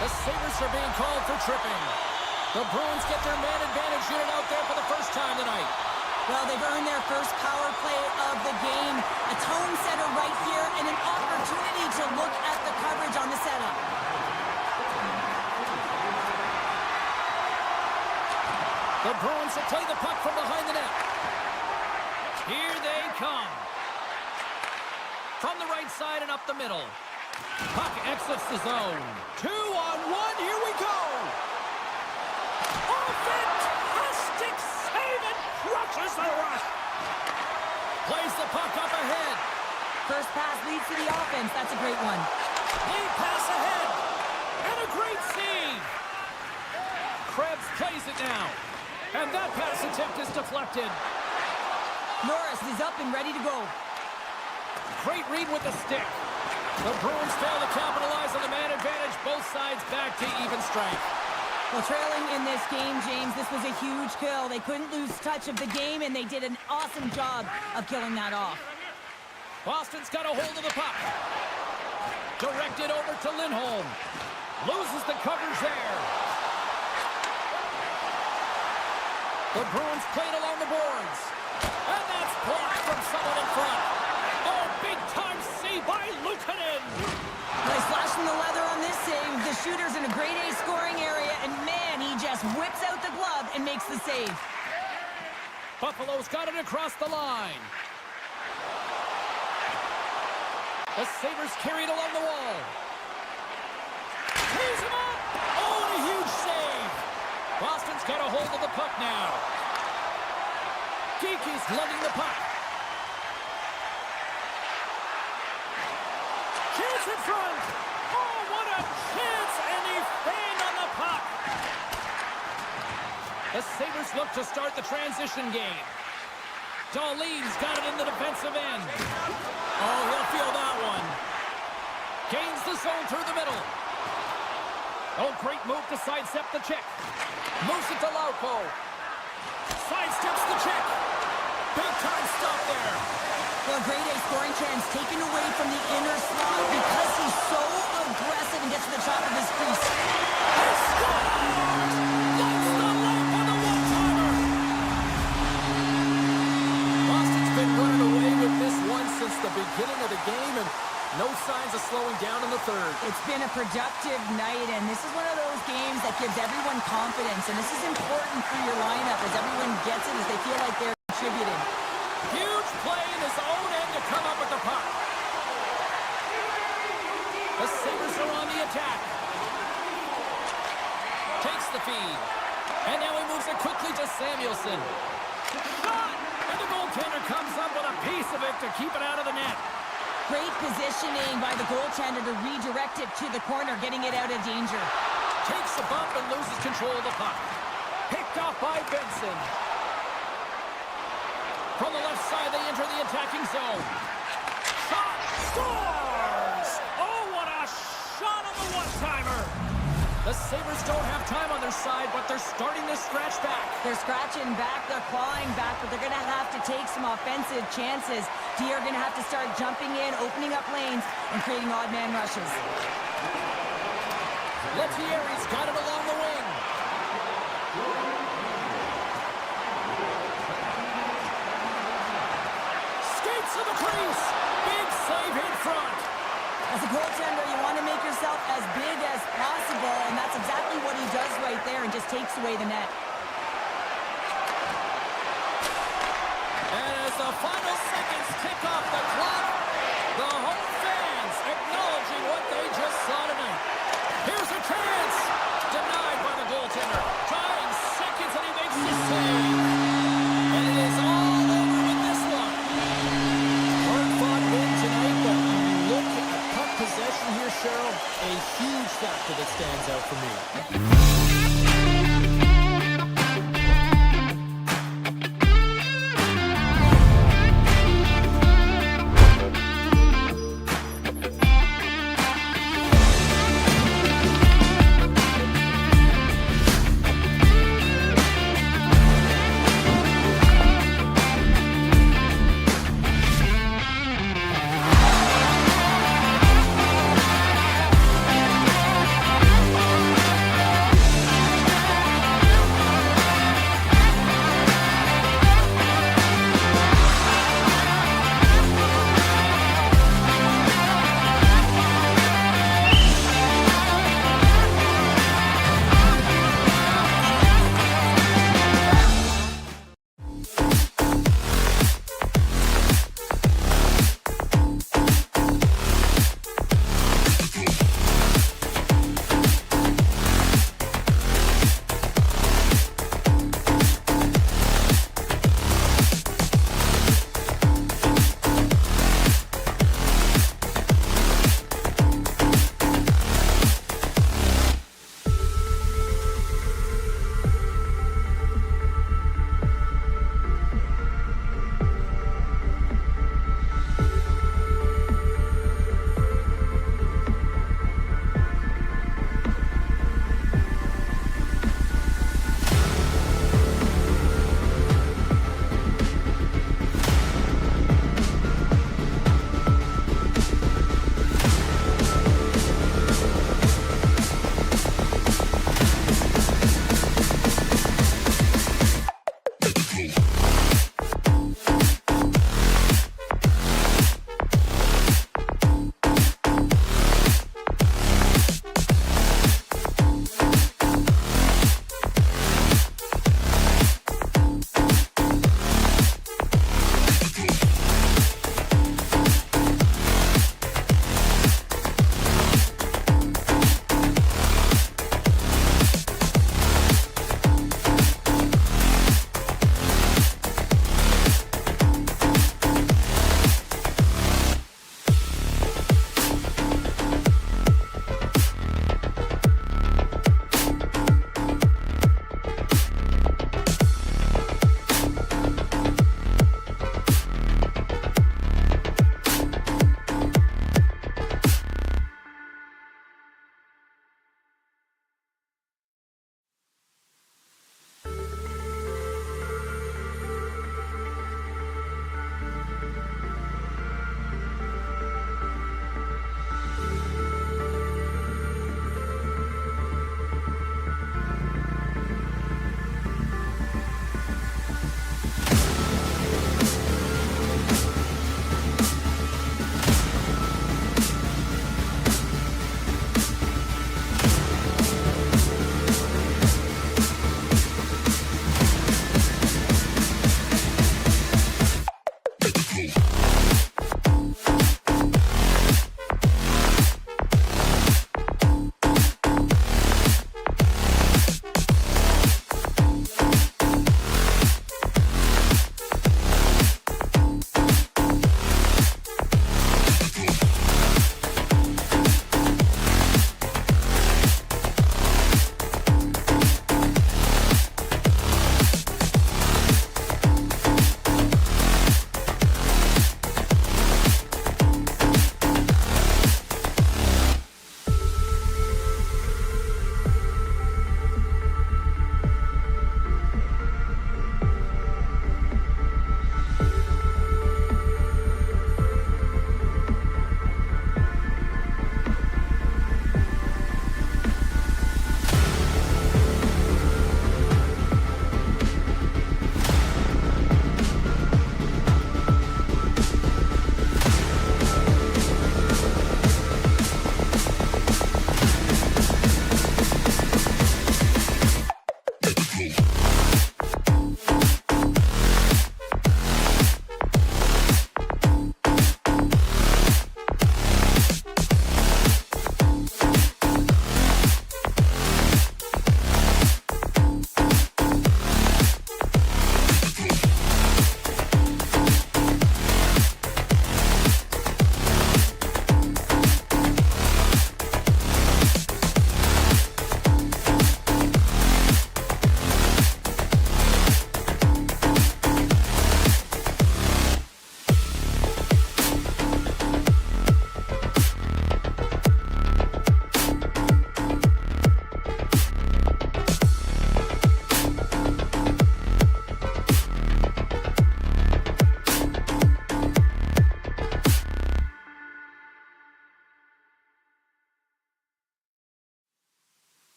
The Sabres are being called for tripping. The Bruins get their man advantage unit out there for the first time tonight. Well, they've earned their first power play of the game. A tone setter right here and an opportunity to look at the coverage on the setup. The Bruins will play the puck from behind the net. Here they come. From the right side and up the middle. Puck exits the zone. 2-on-1, here we go. Oh, fantastic save and crushes the rush. Plays the puck up ahead. First pass leads to the offense. That's a great one. Lead pass ahead. And a great save. Krebs plays it now. And that pass attempt is deflected. Norris is up and ready to go. Great read with the stick. The Bruins fail to capitalize on the man advantage. Both sides back to even strength. Well, trailing in this game, James, this was a huge kill. They couldn't lose touch of the game, and they did an awesome job of killing that off. Boston's got a hold of the puck. Directed over to Lindholm. Loses the coverage there. The Bruins played along the boards. And that's blocked from someone in front. Oh, big-time save by Luukkonen. Nice slash from the leather on this save. The shooter's in a grade A scoring area, and man, he just whips out the glove and makes the save. Buffalo's got it across the line. The Sabres carried along the wall. Tees him up. Oh, and a huge save. Boston's got a hold of the puck now. Geeky's lugging the puck. Chance in front. Oh, what a chance, and he fanned on the puck. The Sabres look to start the transition game. Dahlin's got it in the defensive end. Oh, he'll feel that one. Gains the zone through the middle. Oh, great move to sidestep the check. Moves it to Lauko. Sidesteps the check. Big-time stop there. Well, grade A scoring chance taken away from the inner slot because he's so aggressive and gets to the top of his crease. He scores! That's the lamp on the one-timer. Boston's been running away with this one since the beginning of the game, and no signs of slowing down in the third. It's been a productive night, and this is one of those games that gives everyone confidence, and this is important for your lineup as everyone gets it, as they feel like they're contributing. Huge play in his own end to come up with the puck. The Sabres are on the attack. Takes the feed. And now he moves it quickly to Samuelson. Shot! And the goaltender comes up with a piece of it to keep it out of the net. Great positioning by the goaltender to redirect it to the corner, getting it out of danger. Takes a bump and loses control of the puck. Picked off by Benson. From the left side, they enter the attacking zone. Shot! Scores! Oh, what a shot on the one-timer! The Sabres don't have time on their side, but they're starting to scratch back. They're scratching back, they're clawing back, but they're going to have to take some offensive chances. D are going to have to start jumping in, opening up lanes, and creating odd man rushes. Lettieri's got it along the wing. Skates to the crease. Big save in front. As a goaltender, you want to make yourself as big as possible, and that's exactly what he does right there and just takes away the net. And as the final seconds tick off the clock, the home fans acknowledging what they just saw tonight. Here's a chance. Denied by the goaltender. Tying seconds, and he makes the save. And it is all over with this one. Hard-fought win tonight, but when you look at puck possession here, Cheryl, a huge factor that stands out for me.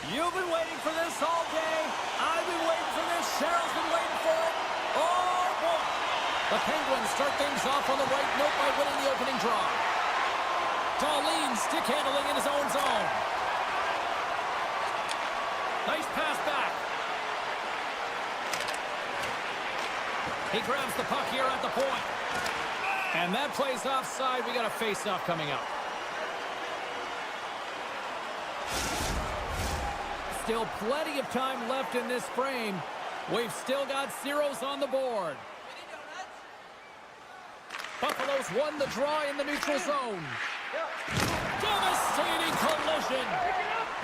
You've been waiting for this all day. I've been waiting for this. Cheryl's been waiting for it. Oh, boy. The Penguins start things off on the right note by winning the opening draw. Darlene stick handling in his own zone. Nice pass back. He grabs the puck here at the point. And that plays offside. We got a face-off coming up. Still plenty of time left in this frame. We've still got zeros on the board. Buffalo's won the draw in the neutral zone. Devastating collision.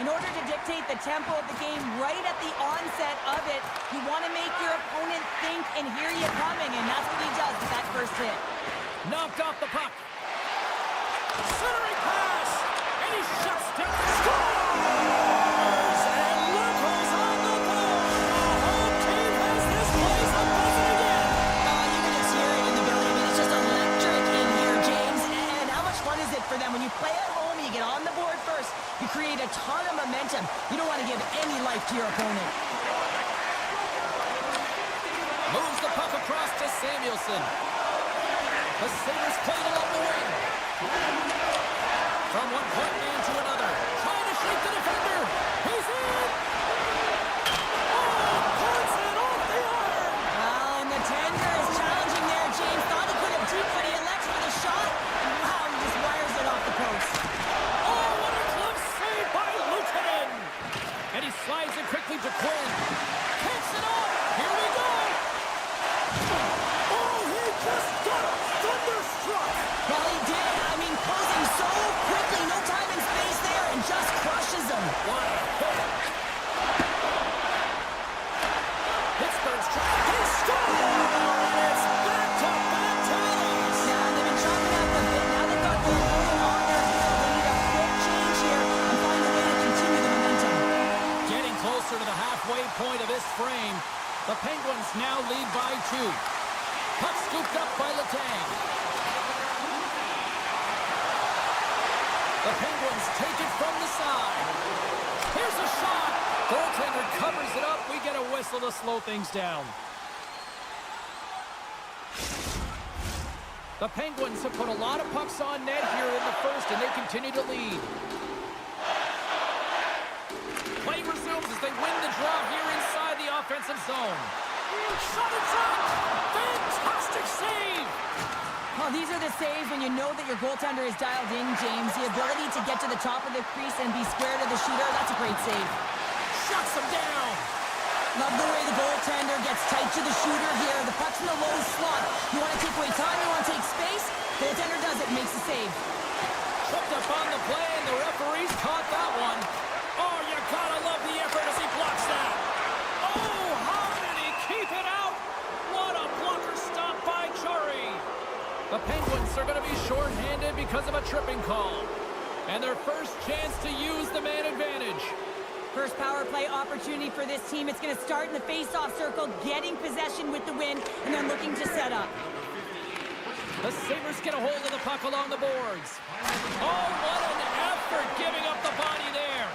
In order to dictate the tempo of the game right at the onset of it, you want to make your opponent think and hear you coming, and that's what he does with that first hit. Knocked off the puck. Centering pass, and he shuts down. Scores! And look who's on the board. The home team has this place a buzzing again. You can just hear it in the building. I mean, it's just electric in here, James. And how much fun is it for them when you play at home, you get on the board first, you create a ton of momentum. You don't want to give any life to your opponent. Moves the puck across to Samuelson. The Sabres play it along the wing. From one point man to another. Trying to shake the defender. He's in! Oh, puts it off the iron! Well, and the tender is challenging there. James thought he could have deep, but he elects for the shot. And wow, he just wires it off the post. Oh, what a glove save by Luukkonen! And he slides it quickly to Quinn. Kicks it off! Here we go! Oh, he just got thunderstruck! Well, he did. I mean, closing so quickly, no time and space there, and just crushes him. What a hit! Pittsburgh's trying. He scored! And it's back-to-back tallies! Now, they've been chopping up a bit. Now they've got the opponent on their heel. They need a quick change here and find a way to continue the momentum. Getting closer to the halfway point of this frame. The Penguins now lead by 2. Puck scooped up by Letang. The Penguins take it from the side. Here's a shot. Goaltender covers it up. We get a whistle to slow things down. The Penguins have put a lot of pucks on net here in the first, and they continue to lead. Play resumes as they win the draw here inside the offensive zone. Shot it shot! Fantastic save! Oh, these are the saves when you know that your goaltender is dialed in, James. The ability to get to the top of the crease and be square to the shooter, that's a great save. Shuts him down! Love the way the goaltender gets tight to the shooter here. The puck's in the low slot. You want to take away time, you want to take space. Goaltender does it, makes the save. Tripped up on the play, and the referees caught that one. Oh, you gotta love the effort as he blocks that. Oh, how did he keep it out? What a blocker stop by Chari. The Penguins are going to be shorthanded because of a tripping call. And their first chance to use the man advantage. First power play opportunity for this team. It's going to start in the face-off circle, getting possession with the win, and then looking to set up. The Sabres get a hold of the puck along the boards. Oh, what an effort giving up the body there.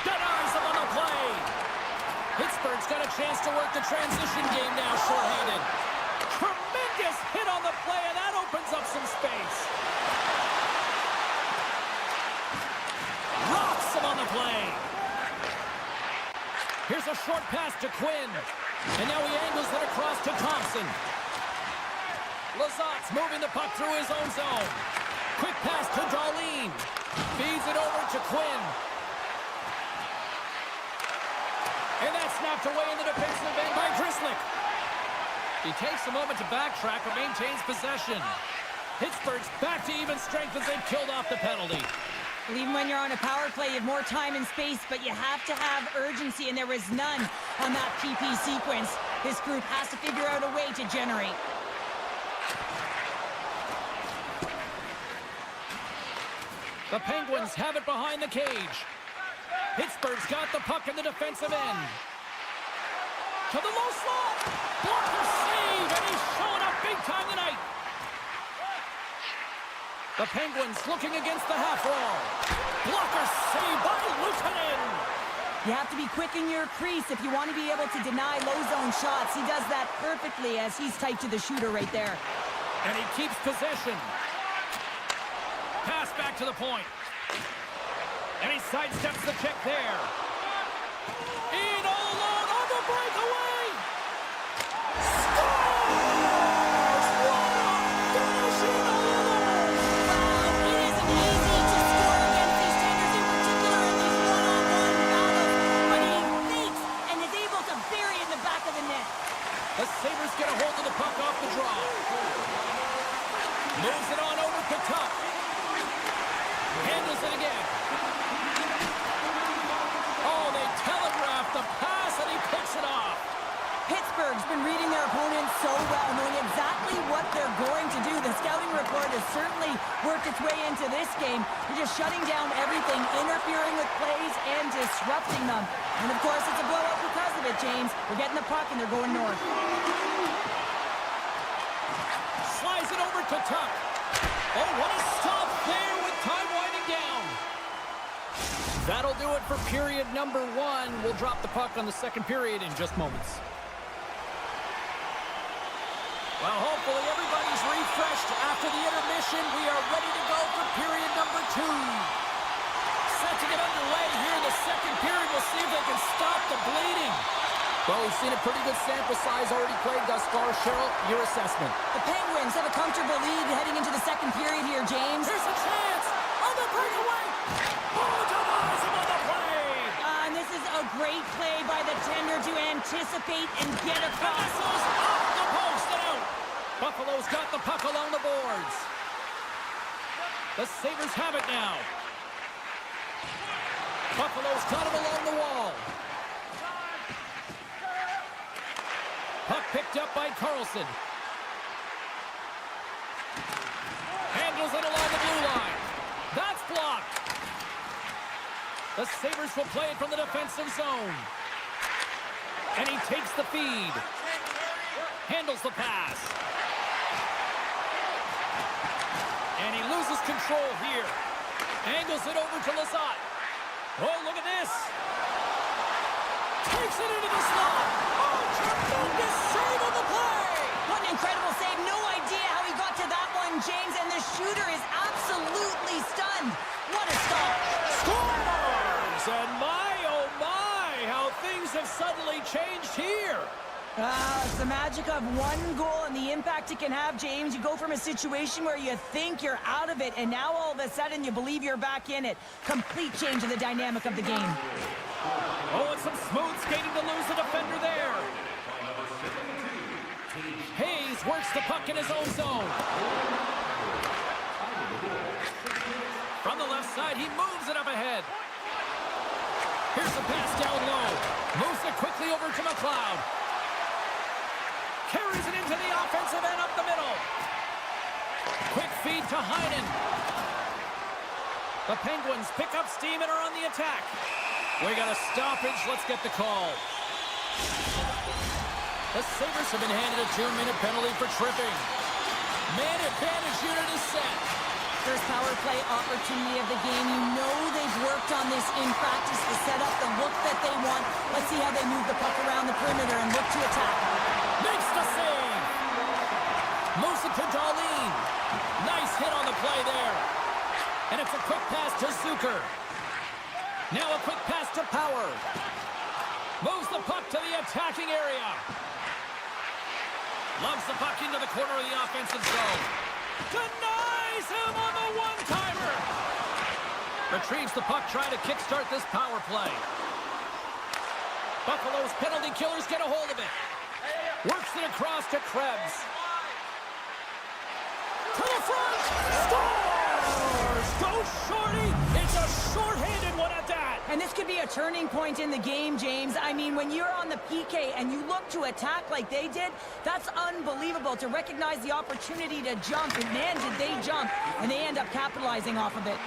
Denies him on the play. Pittsburgh's got a chance to work the transition game now shorthanded. Tremendous hit on the play, and that opens up some space. Rocks him on the play. Here's a short pass to Quinn. And now he angles it across to Thompson. Lazat's moving the puck through his own zone. Quick pass to Darlene. Feeds it over to Quinn. And that's knocked away in the defensive end by Grzelcyk. He takes a moment to backtrack but maintains possession. Pittsburgh's back to even strength as they've killed off the penalty. Well, even when you're on a power play, you have more time and space, but you have to have urgency, and there was none on that PP sequence. This group has to figure out a way to generate. The Penguins have it behind the cage. Pittsburgh's got the puck in the defensive end. To the low slot. Blocker save, and he's showing up big time tonight. The Penguins looking against the half wall. Blocker save by Luukkonen. You have to be quick in your crease if you want to be able to deny low zone shots. He does that perfectly as he's tight to the shooter right there. And he keeps possession. Pass back to the point. And he sidesteps the check there. In all alone on the breakaway. Scores! What a finishing over! Wow, it isn't easy to score against these tenders, in particular in these one-on-one battles. But he fakes and is able to bury in the back of the net. The Sabres get a hold of the puck off the draw. Moves it on over to Tuck. Handles it again. Oh, they telegraphed the pass, and he picks it off. Pittsburgh's been reading their opponents so well, knowing exactly what they're going to do. The scouting report has certainly worked its way into this game. They're just shutting down everything, interfering with plays, and disrupting them. And, of course, it's a blowout because of it, James. They're getting the puck, and they're going north. Slides it over to Tuck. Oh, what a stop there with time winding down. That'll do it for period number 1. We'll drop the puck on the second period in just moments. Well, hopefully everybody's refreshed after the intermission. We are ready to go for period number 2. Set to get underway here in the second period. We'll see if they can stop the bleeding. Well, we've seen a pretty good sample size already played thus far. Cheryl, your assessment. The Penguins have a comfortable lead heading into the second period here, James. Here's a chance on the breakaway. Oh, denies him on the play. And this is a great play by the tender to anticipate and get across. And this goes off the post and out. Buffalo's got the puck along the boards. The Sabres have it now. Buffalo's got it along the wall. Puck picked up by Carlson. Handles it along the blue line. That's blocked. The Sabres will play it from the defensive zone. And he takes the feed. Handles the pass. And he loses control here. Angles it over to Lazat. Oh, look at this. Takes it into the slot. Oh, tremendous save on the play. What an incredible save. No idea how he got to that one It's the magic of one goal and the impact it can have, James. You go from a situation where you think you're out of it, and now all of a sudden you believe you're back in it. Complete change of the dynamic of the game. Oh, and some smooth skating to lose the defender there. Hayes works the puck in his own zone. From the left side, he moves it up ahead. Here's the pass down low. Moves it quickly over to McLeod. Carries it into the offensive end up the middle. Quick feed to Heinen. The Penguins pick up steam and are on the attack. We got a stoppage. Let's get the call. The Sabres have been handed a 2-minute penalty for tripping. Man advantage unit is set. First power play opportunity of the game. You know they've worked on this in practice to set up the look that they want. Let's see how they move the puck around the perimeter and look to attack. Makes the save. Moves it to Darlene. Nice hit on the play there. And it's a quick pass to Zucker. Now a quick pass to Power. Moves the puck to the attacking area. Loves the puck into the corner of the offensive zone. Denies him on the one-timer. Retrieves the puck, trying to kickstart this power play. Buffalo's penalty killers get a hold of it. Works it across to Krebs. To the front. Scores! Go Shorty! It's a short-handed one at that. And this could be a turning point in the game, James. I mean, when you're on the PK and you look to attack like they did, that's unbelievable to recognize the opportunity to jump. And man, did they jump. And they end up capitalizing off of it.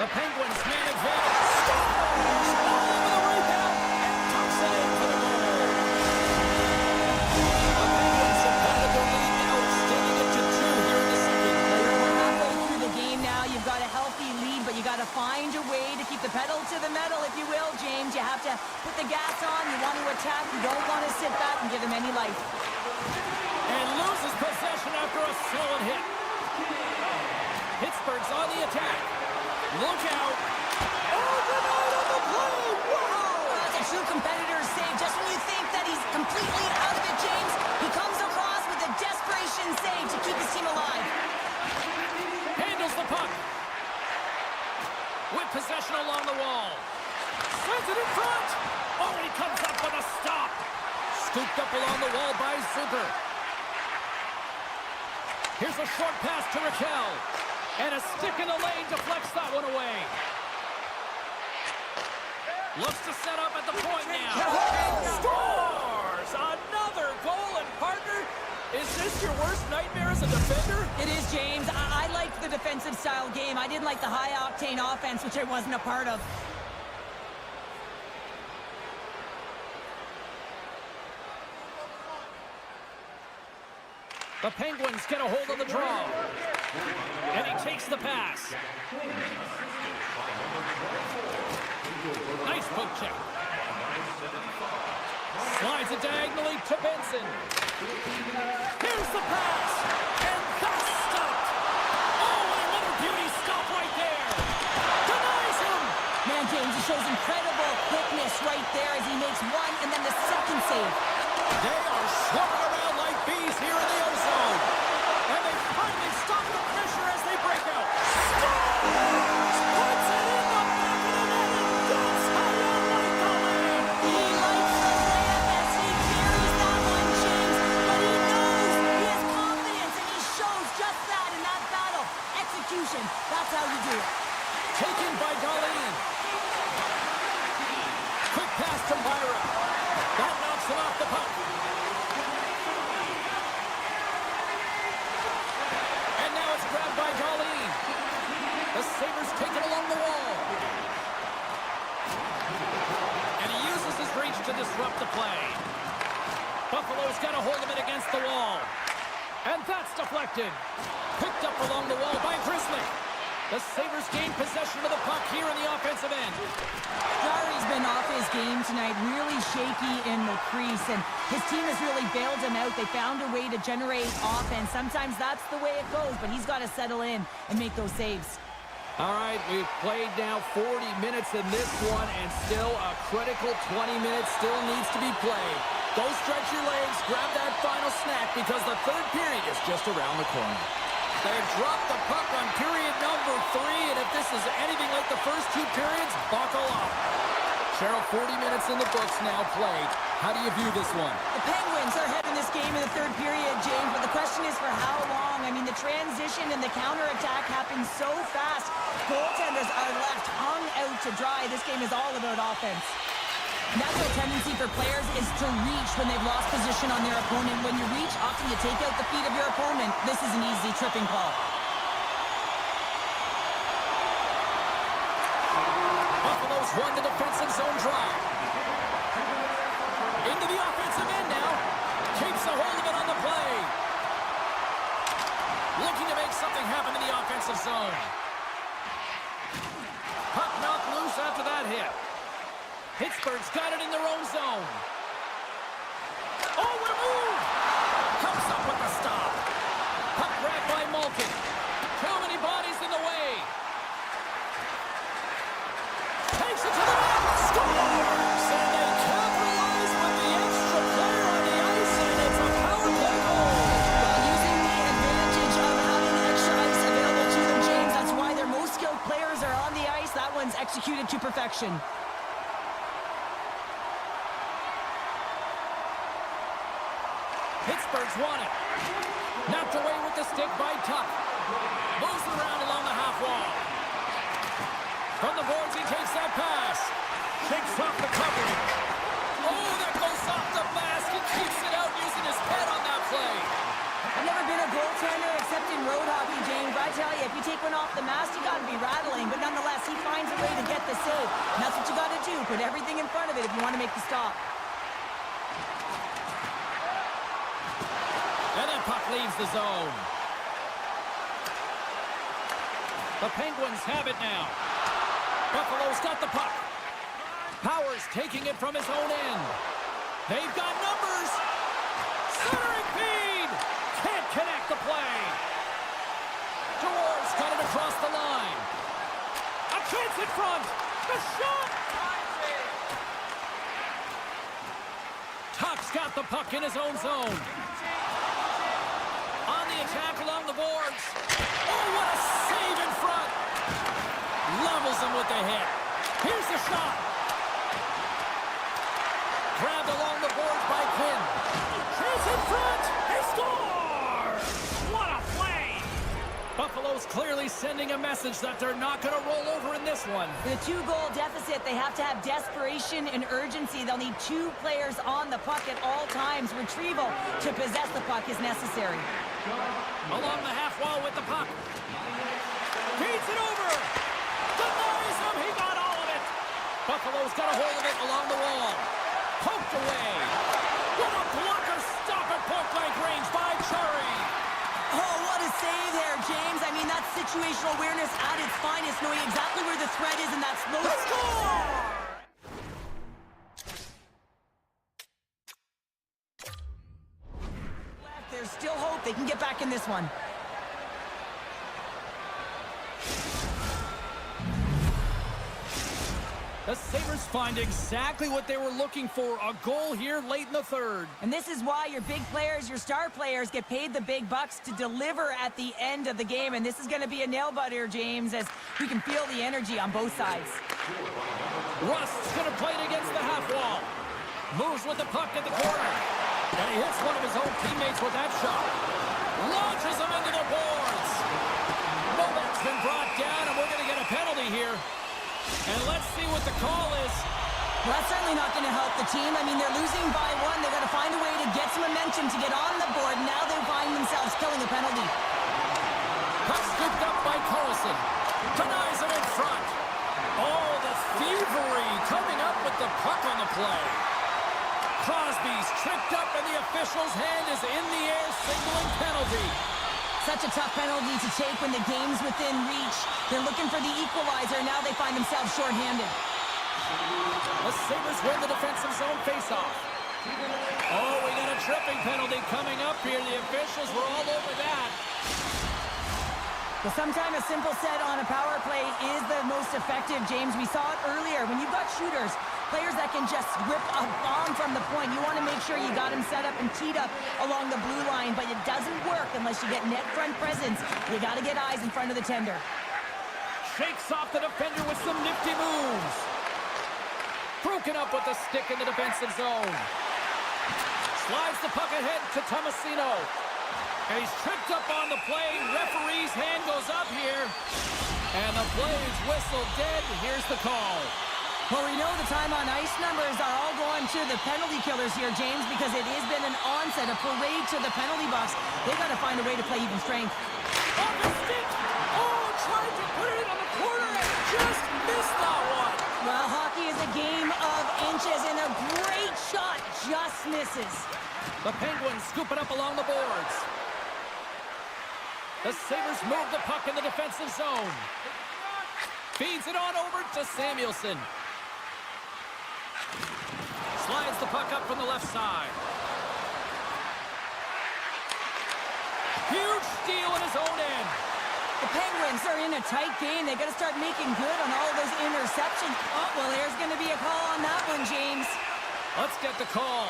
The Penguins man advantage. Scores! All over the rebound and tucks it in for the goal. The Penguins have added their lead now, extending it to 2 here in the second. We're halfway through the game now. You've got a healthy lead, but you got to find a way to keep the pedal to the metal, if you will, James. You have to put the gas on. You want to attack. You don't want to sit back and give them any life. And loses possession after a solid hit. Pittsburgh's on the attack. Look out. Oh, denied on the play. Wow. That's a true competitor's save. Just when you think that he's completely out of it, James, he comes across with a desperation save to keep his team alive. Handles the puck. With possession along the wall. Sends it in front. Oh, and he comes up with a stop. Scooped up along the wall by Zucker. Here's a short pass to Raquel. And a stick in the lane deflects that one away. Looks to set up at the point now. Scores! Another goal, and partner, is this your worst nightmare as a defender? It is, James. I like the defensive style game. I didn't like the high-octane offense, which I wasn't a part of. The Penguins get a hold of the draw. And he takes the pass. Nice poke check. Slides it diagonally to Benson. Here's the pass. And that's stopped. Oh, and another beauty stop right there. Denies him. Man, James, he shows incredible quickness right there as he makes one and then the second save. They are swarming around like bees here in the ozone. And they finally stop the pressure as they break out. Scores! Puts it in the back of the net, and that's how you like the land. He likes the layup as he carries that one, James. But he knows he has confidence, and he shows just that in that battle. Execution, that's how you do it. Taken by Darlene. Quick pass to Myra. That knocks him off the puck. And now it's grabbed by Darlene. The Sabres take it along the wall. And he uses his reach to disrupt the play. Buffalo's got a hold of it against the wall. And that's deflected. Picked up along the wall by Grizzly. The Sabres gain possession of the puck here in the offensive end. Jari's been off his game tonight, really shaky in the crease, and his team has really bailed him out. They found a way to generate offense. Sometimes that's the way it goes, but he's got to settle in and make those saves. All right, we've played now 40 minutes in this one, and still a critical 20 minutes still needs to be played. Go stretch your legs, grab that final snack because the third period is just around the corner. They've dropped the puck on period number 3, and if this is anything like the first 2 periods, buckle up. Cheryl, 40 minutes in the books now played. How do you view this one? The Penguins are ahead in this game in the third period, James, but the question is for how long? I mean, the transition and the counterattack happen so fast. Goaltenders are left hung out to dry. This game is all about offense. Natural tendency for players is to reach when they've lost position on their opponent. When you reach, often you take out the feet of your opponent. This is an easy tripping call. Buffalo's won the defensive zone drive. Into the offensive end now. Keeps a hold of it on the play. Looking to make something happen in the offensive zone. Puck knocked loose after that hit. Pittsburgh's got it in their own zone. Oh, what a move! Comes up with the stop. Puck grabbed by MaakY. Too many bodies in the way. Takes it to the net. Scores! And they capitalize with the extra player on the ice, and it's a power play goal. Well, using the advantage of having extra ice available to them, James, that's why their most skilled players are on the ice. That one's executed to perfection. Pittsburgh's won it. Knocked away with the stick by Tuck. Moves around along the half wall. From the boards, he takes that pass. Shakes off the cover. Oh, that goes off the mask. He keeps it out using his head on that play. I've never been a goaltender except in road hockey, James. I tell you, if you take one off the mask, you got to be rattling. But nonetheless, he finds a way to get the save. And that's what you got to do. Put everything in front of it if you want to make the stop. And that puck leaves the zone. The Penguins have it now. Buffalo's got the puck. Powers taking it from his own end. They've got numbers. Centering feed. Can't connect the play. Dewars got it across the line. A chance in front. The shot. Tuck's got the puck in his own zone. On the attack along the boards. Oh, what a save in front. Levels him with the hit. Here's the shot. Grabbed along the boards by Quinn. Chance in front. He scores! What a play! Buffalo's clearly sending a message that they're not going to roll over in this one. With a 2-goal deficit, they have to have desperation and urgency. They'll need 2 players on the puck at all times. Retrieval to possess the puck is necessary. Along the half wall with the puck. Feeds it over. Denies him. He got all of it. Buffalo's got a hold of it along the wall. Poked away. What a blocker. Stop at point-blank range by Cherry. Oh, what a save there, James. I mean, that's situational awareness at its finest, knowing exactly where the threat is, and that's no score! There's still hope they can get back in this one. The Sabres find exactly what they were looking for, a goal here late in the third. And this is why your big players, your star players, get paid the big bucks to deliver at the end of the game. And this is going to be a nail-biter, James, as we can feel the energy on both sides. Rust's going to play it against the half wall. Moves with the puck at the corner. And he hits one of his own teammates with that shot. Launches him into the boards. Novak's been brought down, and we're going to get a penalty here. And let's see what the call is. Well, that's certainly not going to help the team. I mean, they're losing by 1. They've got to find a way to get some momentum to get on the board. Now they find themselves killing a penalty. Puck scooped up by Carlson. Denies it in front. Oh, the thievery coming up with the puck on the play. Crosby's tripped up, and the official's hand is in the air, signaling penalty. Such a tough penalty to take when the game's within reach. They're looking for the equalizer. Now they find themselves shorthanded. The Sabres win the defensive zone faceoff. Oh, we got a tripping penalty coming up here. The officials were all over that. Well, sometimes a simple set on a power play is the most effective, James. We saw it earlier. When you've got shooters, players that can just rip a bomb from the point, you want to make sure you got him set up and teed up along the blue line, but it doesn't work unless you get net front presence. You got to get eyes in front of the tender. Shakes off the defender with some nifty moves. Broken up with the stick in the defensive zone. Slides the puck ahead to Tomasino. And he's tripped up on the play. Referee's hand goes up here. And the play's whistle dead. Here's the call. Well, we know the time on ice numbers are all going to the penalty killers here, James, because it has been an onset, a parade to the penalty box. They got to find a way to play even strength. Off the stick. Oh, tried to put it on the corner and just missed that one. Well, hockey is a game of inches, and a great shot just misses. The Penguins scoop it up along the boards. The Sabres move the puck in the defensive zone. Feeds it on over to Samuelson. Slides the puck up from the left side. Huge steal in his own end. The Penguins are in a tight game. They got to start making good on all of those interceptions. Oh, well, there's going to be a call on that one, James. Let's get the call.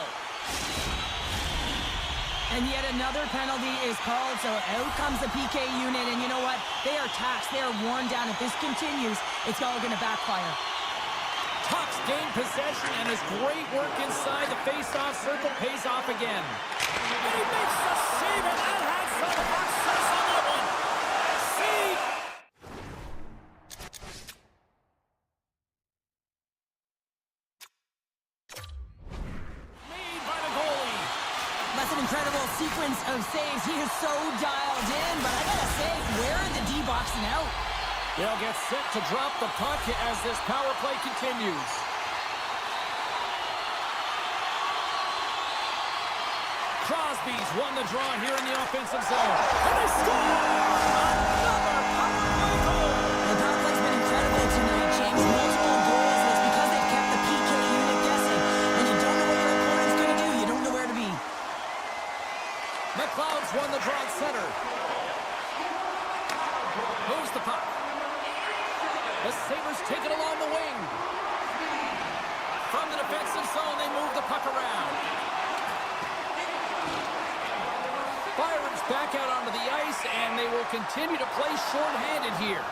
And yet another penalty is called, so out comes the PK unit. And you know what? They are taxed. They are worn down. If this continues, it's all going to backfire. Tucks gain possession, and his great work inside the face-off circle pays off again. And he makes the save, and that had some success on that one. Save! Made by the goalie. That's an incredible sequence of saves. He is so dialed in, but I gotta say, where are the D-boxing out? They'll get set to drop the puck as this power play continues. Crosby's won the draw here in the offensive zone. And they score! Another power play goal! The power play's been incredible tonight, James. Multiple goals, and it's because they've kept the PK unit guessing. When you don't know what your opponent's gonna do, you don't know where to be. McLeod's won the draw at center. Moves the puck. The Sabres take it along the wing. From the defensive zone, they move the puck around. Byron's back out onto the ice, and they will continue to play shorthanded here.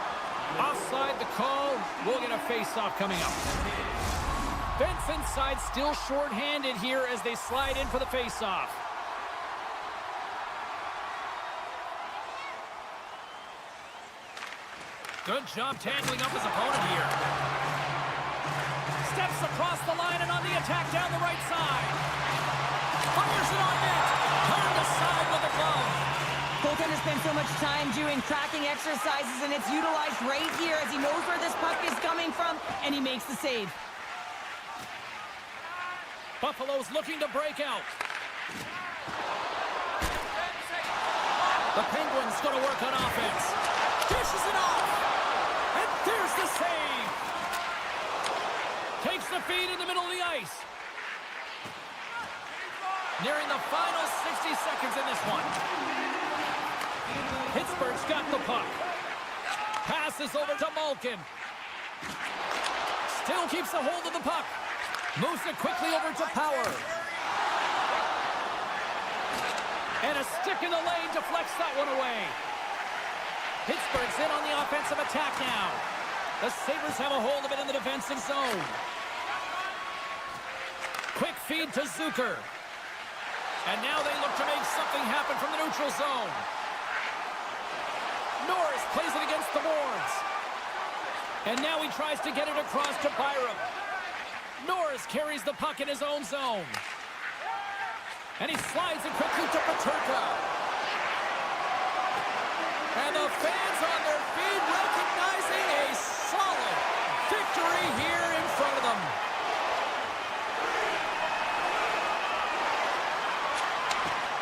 Offside the call. We'll get a face-off coming up. Benson's side still shorthanded here as they slide in for the face-off. Good job tangling up his opponent here. Steps across the line and on the attack down the right side. Fires it on net. Turned aside with a glove. Goaltender spends so much time doing cracking exercises, and it's utilized right here as he knows where this puck is coming from, and he makes the save. Buffalo's looking to break out. The Penguins going to work on offense. Dishes it off. And there's the save. Takes the feed in the middle of the ice. Nearing the final 60 seconds in this one. Pittsburgh's got the puck. Passes over to Malkin. Still keeps a hold of the puck. Moves it quickly over to Power. And a stick in the lane deflects that one away. Pittsburgh's in on the offensive attack now. The Sabres have a hold of it in the defensive zone. Quick feed to Zucker. And now they look to make something happen from the neutral zone. Norris plays it against the boards. And now he tries to get it across to Byram. Norris carries the puck in his own zone. And he slides it quickly to Peterka. And the fans on their feet recognizing a solid victory here in front of them.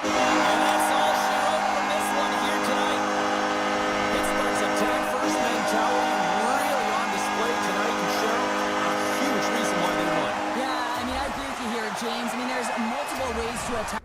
And that's all she wrote from this one here tonight. Pittsburgh's attack first mentality really on display tonight. And Cheryl, a huge reason why they won. Yeah, I mean, I agree with you here, James. I mean, there's multiple ways to attack.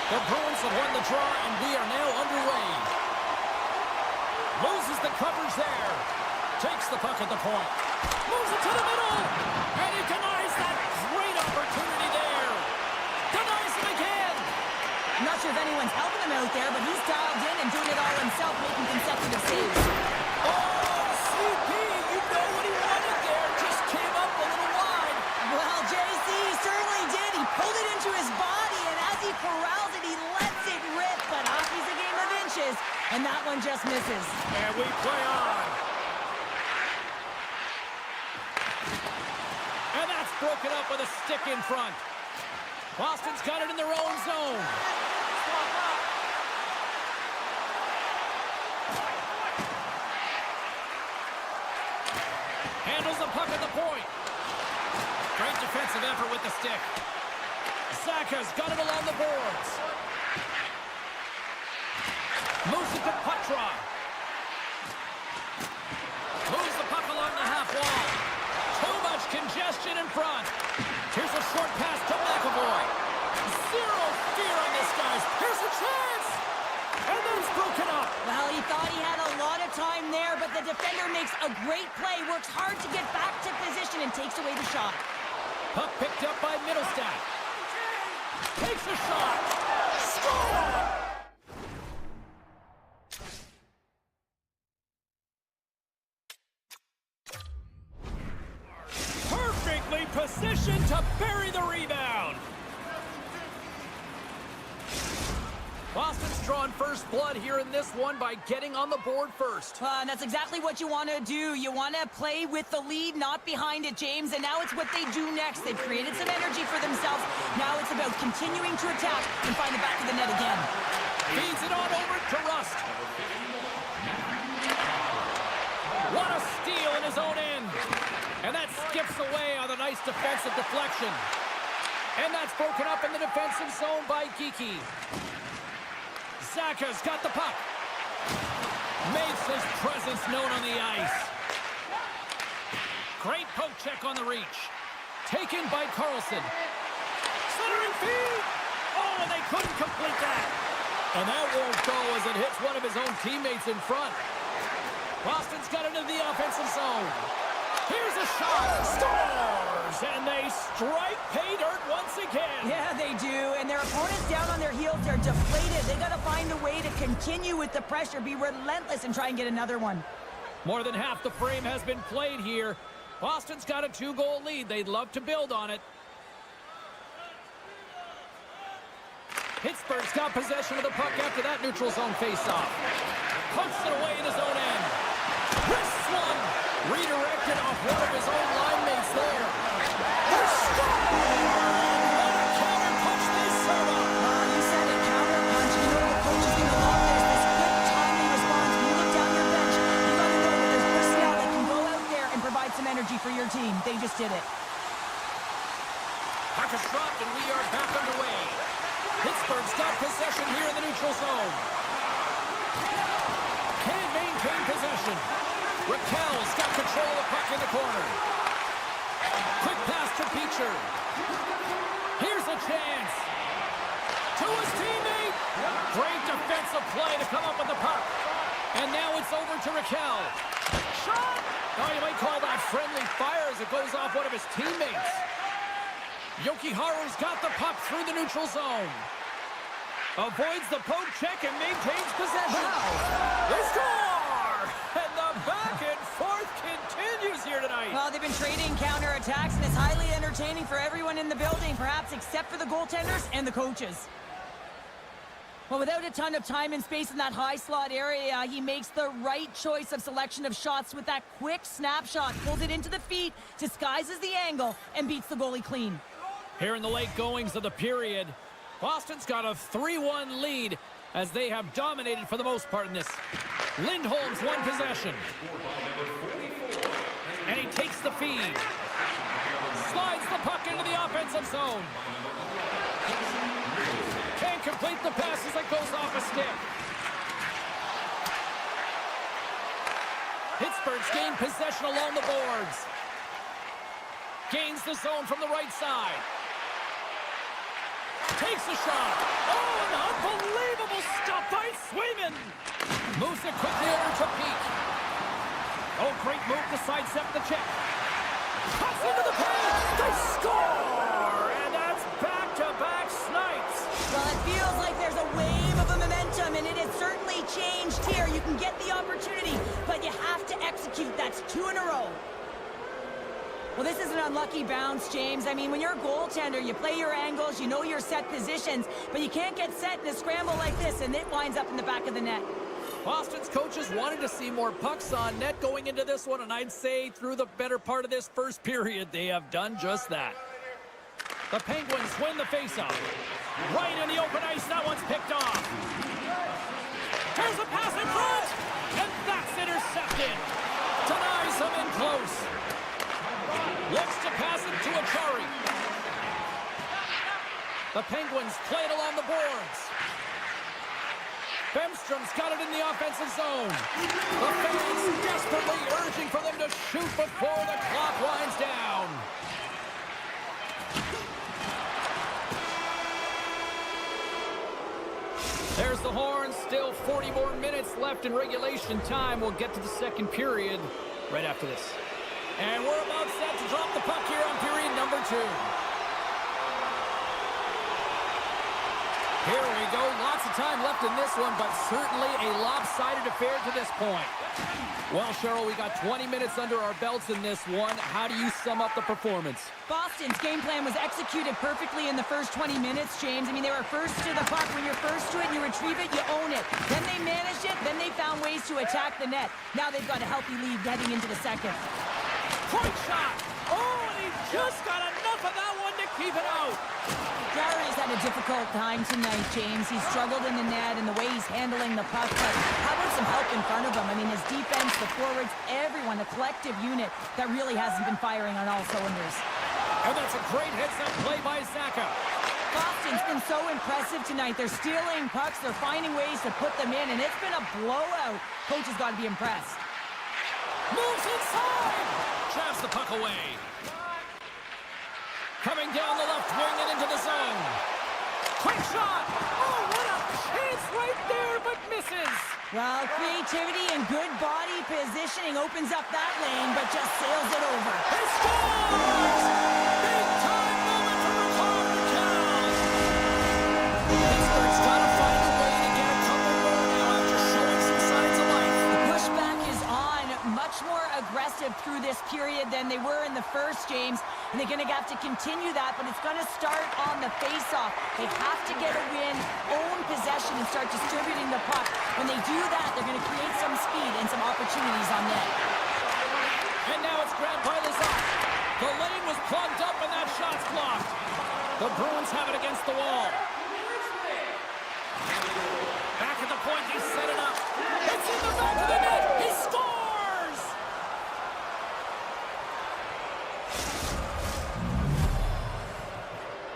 The Bruins have won the draw, and we are now underway. Loses the coverage there. Takes the puck at the point. Moves it to the middle. And he denies that great opportunity there. Denies it again. I'm not sure if anyone's helping him out there, but he's dialed in and doing it all himself, making consecutive saves. Oh, CP, you know what he wanted there. Just came up a little wide. Well, JC certainly did. He pulled it into his body, and as he corrals it, he lets it rip. But hockey's a game of inches, and that one just misses. And we play on. And that's broken up with a stick in front. Boston's got it in their own zone. Handles the puck at the point. Great defensive effort with the stick. Zaka's got it along the boards. Moves it to Patra. Moves the puck along the half wall. Too much congestion in front. Here's a short pass to MaakY. Zero fear on this, guys. Here's a chance. And then it's broken up. Well, he thought he had a lot of time there, but the defender makes a great play, works hard to get back to position, and takes away the shot. Puck picked up by Middlestat. Takes a shot. Score! Perfectly positioned to bury the rebound. Boston's drawn first blood here in this one by getting on the board first. And that's exactly what you want to do. You want to play with the lead, not behind it, James. And now it's what they do next. They've created some energy for themselves. Now it's about continuing to attack and find the back of the net again. Feeds it on over to Rust. What a steal in his own end. And that skips away on a nice defensive deflection. And that's broken up in the defensive zone by Geeky. Zaka's got the puck. Makes his presence known on the ice. Great poke check on the reach. Taken by Carlson. Centering feed. Oh, and they couldn't complete that. And that won't go as it hits one of his own teammates in front. Boston's got it into the offensive zone. Here's a shot. Scores! And they strike pay dirt once again. Yeah, they do. And their opponents down on their heels, they're deflated. They got to find a way to continue with the pressure, be relentless, and try and get another one. More than half the frame has been played here. Boston's got a 2-goal lead. They'd love to build on it. Pittsburgh's got possession of the puck after that neutral zone faceoff. Punts it away in his own end. Wrist one. Redirected off one of his own line mates there. The score! What a counter punch they serve up. You said it, counter punch. You know the coach is going to love this quick, timely response. When you look down your bench, you got to know that there's personnel that can go out there and provide some energy for your team. They just did it. Puck is dropped and we are back underway. Pittsburgh's got possession here in the neutral zone. Can't maintain possession. Raquel's got control of the puck in the corner. Quick pass to Beecher. Here's a chance. To his teammate. Great defensive play to come up with the puck. And now it's over to Raquel. Shot! Oh, you might call that friendly fire as it goes off one of his teammates. Jokiharu's got the puck through the neutral zone. Avoids the poke check and maintains possession. Wow. They score! And the back and forth continues here tonight. Well, they've been trading counterattacks, and it's highly entertaining for everyone in the building, perhaps except for the goaltenders and the coaches. Well, without a ton of time and space in that high slot area, he makes the right choice of selection of shots with that quick snapshot, pulls it into the feet, disguises the angle, and beats the goalie clean. Here in the late goings of the period, Boston's got a 3-1 lead as they have dominated for the most part in this. Lindholm's won possession. And he takes the feed. Slides the puck into the offensive zone. Can't complete the pass as it goes off a stick. Pittsburgh's gained possession along the boards. Gains the zone from the right side. Takes a shot. Oh, Unbelievable stuff by Swayman. Moves it quickly over to Peak. Oh, great move to sidestep the check. Cuts into the paint. They score! And that's back-to-back snipes. Well, it feels like there's a wave of momentum, and it has certainly changed here. You can get the opportunity, but you have to execute. That's 2 in a row. Well, this is an unlucky bounce, James. I mean, when you're a goaltender, you play your angles, you know your set positions, but you can't get set in a scramble like this, and it winds up in the back of the net. Boston's coaches wanted to see more pucks on net going into this one, and I'd say through the better part of this first period, they have done just that. The Penguins win the faceoff. Right in the open ice, that one's picked off. There's a pass in front, and that's intercepted. Denies him in close. Looks to pass it to Achari. The Penguins play it along the boards. Bemstrom's got it in the offensive zone. The fans desperately urging for them to shoot before the clock winds down. There's the horn. Still 40 more minutes left in regulation time. We'll get to the second period right after this. And we're about set to drop the puck here on period number 2. Here we go. Lots of time left in this one, but certainly a lopsided affair to this point. Well, Cheryl, we got 20 minutes under our belts in this one. How do you sum up the performance? Boston's game plan was executed perfectly in the first 20 minutes, James. I mean, they were first to the puck. When you're first to it and you retrieve it, you own it. Then they managed it. Then they found ways to attack the net. Now they've got a healthy lead heading into the second. Point shot! Oh, and he just got enough of that one to keep it out. Jarry's had a difficult time tonight, James. He's struggled in the net and the way he's handling the puck, but how about some help in front of him? I mean, his defense, the forwards, everyone, a collective unit that really hasn't been firing on all cylinders. And that's a great heads-up play by Zaka. Boston's been so impressive tonight. They're stealing pucks, they're finding ways to put them in, and it's been a blowout. Coach has got to be impressed. Moves inside! Jabs the puck away. Coming down the left wing and into the zone. Quick shot! Oh, what a chance right there, but misses. Well, creativity and good body positioning opens up that lane, but just sails it over. He scores! Big time moment to record the count. Pittsburgh's got to find a way to get a couple more now after showing some signs of life. The pushback is on, much more aggressive through this period than they were in the first, James. And they're going to have to continue that, but it's going to start on the face-off. They have to get a win, own possession, and start distributing the puck. When they do that, they're going to create some speed and some opportunities on net. And now it's grabbed by Lazar. The lane was plugged up, and that shot's blocked. The Bruins have it against the wall. Back at the point, they set it up. It's in the back of the net. He scores!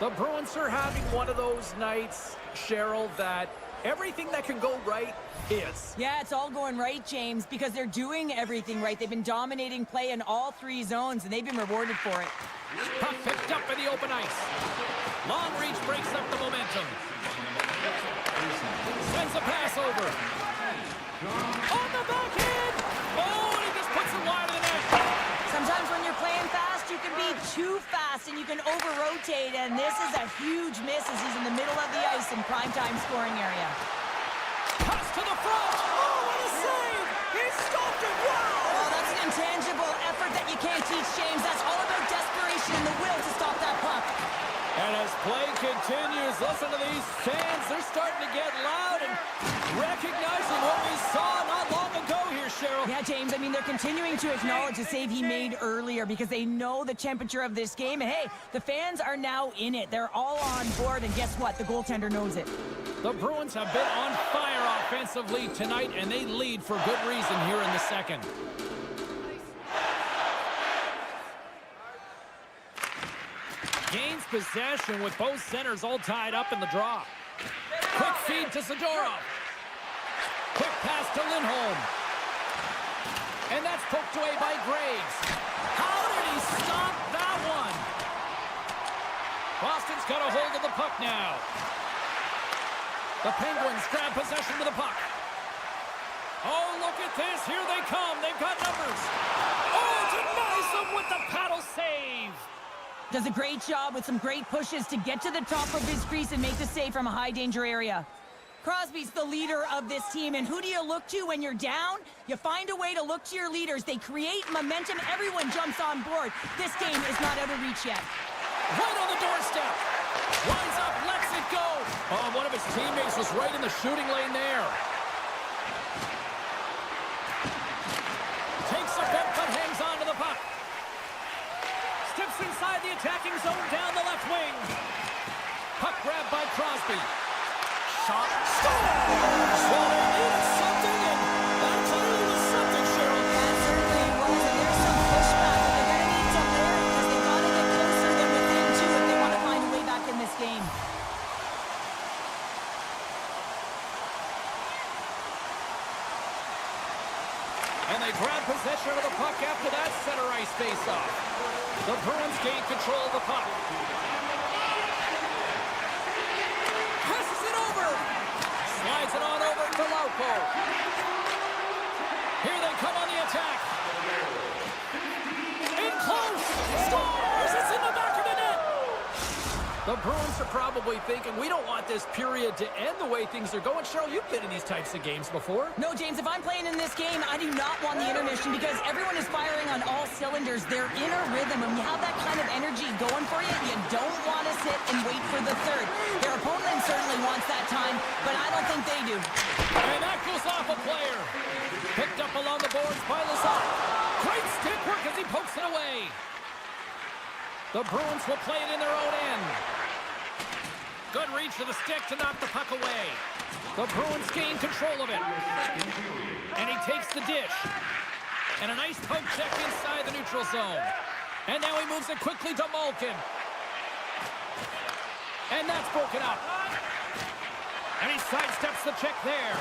The Bruins are having one of those nights, Cheryl, that everything that can go right is. Yeah, it's all going right, James, because they're doing everything right. They've been dominating play in all 3 zones, and they've been rewarded for it. Puck picked up in the open ice. Long reach breaks up the momentum. Sends a pass over. On the backhand! Oh, and he just puts it wide of the net. Sometimes when you're playing fast, you can be too fast and you can over-rotate, and this is a huge miss as he's in the middle of the ice in primetime scoring area. Pass to the front! Oh, what a save! He stopped it! Wow! Oh, that's an intangible effort that you can't teach, James. That's all about desperation and the will to stop that puck. And as play continues, listen to these fans. They're starting to get loud and recognizing what we saw not long ago here, Cheryl. Yeah, James, I mean, they're continuing to acknowledge the save he made earlier because they know the temperature of this game. And hey, the fans are now in it. They're all on board, and guess what? The goaltender knows it. The Bruins have been on fire offensively tonight, and they lead for good reason here in the second. Gains possession with both centers all tied up in the draw. Quick feed to Zadorov. Quick pass to Lindholm. And that's poked away by Graves. How did he stop that one? Boston's got a hold of the puck now. The Penguins grab possession of the puck. Oh, look at this. Here they come. They've got numbers. Oh, denies them with the paddle save. Does a great job with some great pushes to get to the top of his crease and make the save from a high-danger area. Crosby's the leader of this team, and who do you look to when you're down? You find a way to look to your leaders. They create momentum. Everyone jumps on board. This game is not out of reach yet. Right on the doorstep. Lines up, lets it go. Oh, one of his teammates was right in the shooting lane there. Takes a bit, but hangs on to the puck. Steps inside the attacking zone down the left wing. Puck grabbed by Crosby. Shot. Scores! Well, they needed something, and that clearly was something, Cheryl. That certainly was, and there's some pushback, but they're going to need to layer it because they've got to get closer than within two if they want to find a way back in this game. And they grab possession of the puck after that center ice face-off. The Bruins gain control of the puck. Passes it over. Slides it on over to Lauko. Here they come on the attack. In close. Scores! It's in the back of the net. The Bruins are probably thinking, we don't want this period to end the way things are going. Cheryl, you've been in these types of games before. No, James, if I'm playing in this game, I do not want the intermission because everyone is firing on all cylinders. They're in a rhythm, and when you have that kind of energy going for you, you don't want to sit and wait for the third. Their opponent certainly wants that time, but I don't think they do. And that goes off a player. Picked up along the boards by Lazar. Great stick work as he pokes it away. The Bruins will play it in their own end. Good reach to the stick to knock the puck away. The Bruins gain control of it. And he takes the dish. And a nice poke check inside the neutral zone. And now he moves it quickly to Malkin. And that's broken up. And he sidesteps the check there.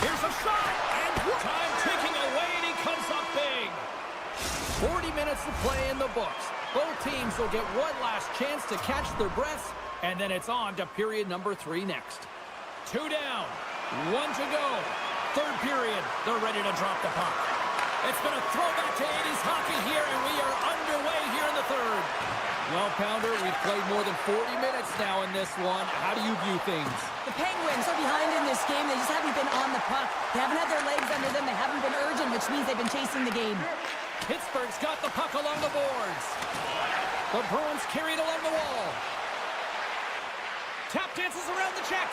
Here's a shot. And time ticking away, and he comes up big. 40 minutes to play in the books. Both teams will get one last chance to catch their breaths, and then it's on to period number 3 next. 2 down, 1 to go. Third period, they're ready to drop the puck. It's been a throwback to 80s hockey here, and we are underway here in the third. Well, Pounder, we've played more than 40 minutes now in this one. How do you view things? The Penguins are behind in this game. They just haven't been on the puck. They haven't had their legs under them. They haven't been urgent, which means they've been chasing the game. Pittsburgh's got the puck along the boards. The Bruins carry it along the wall. Tap dances around the check.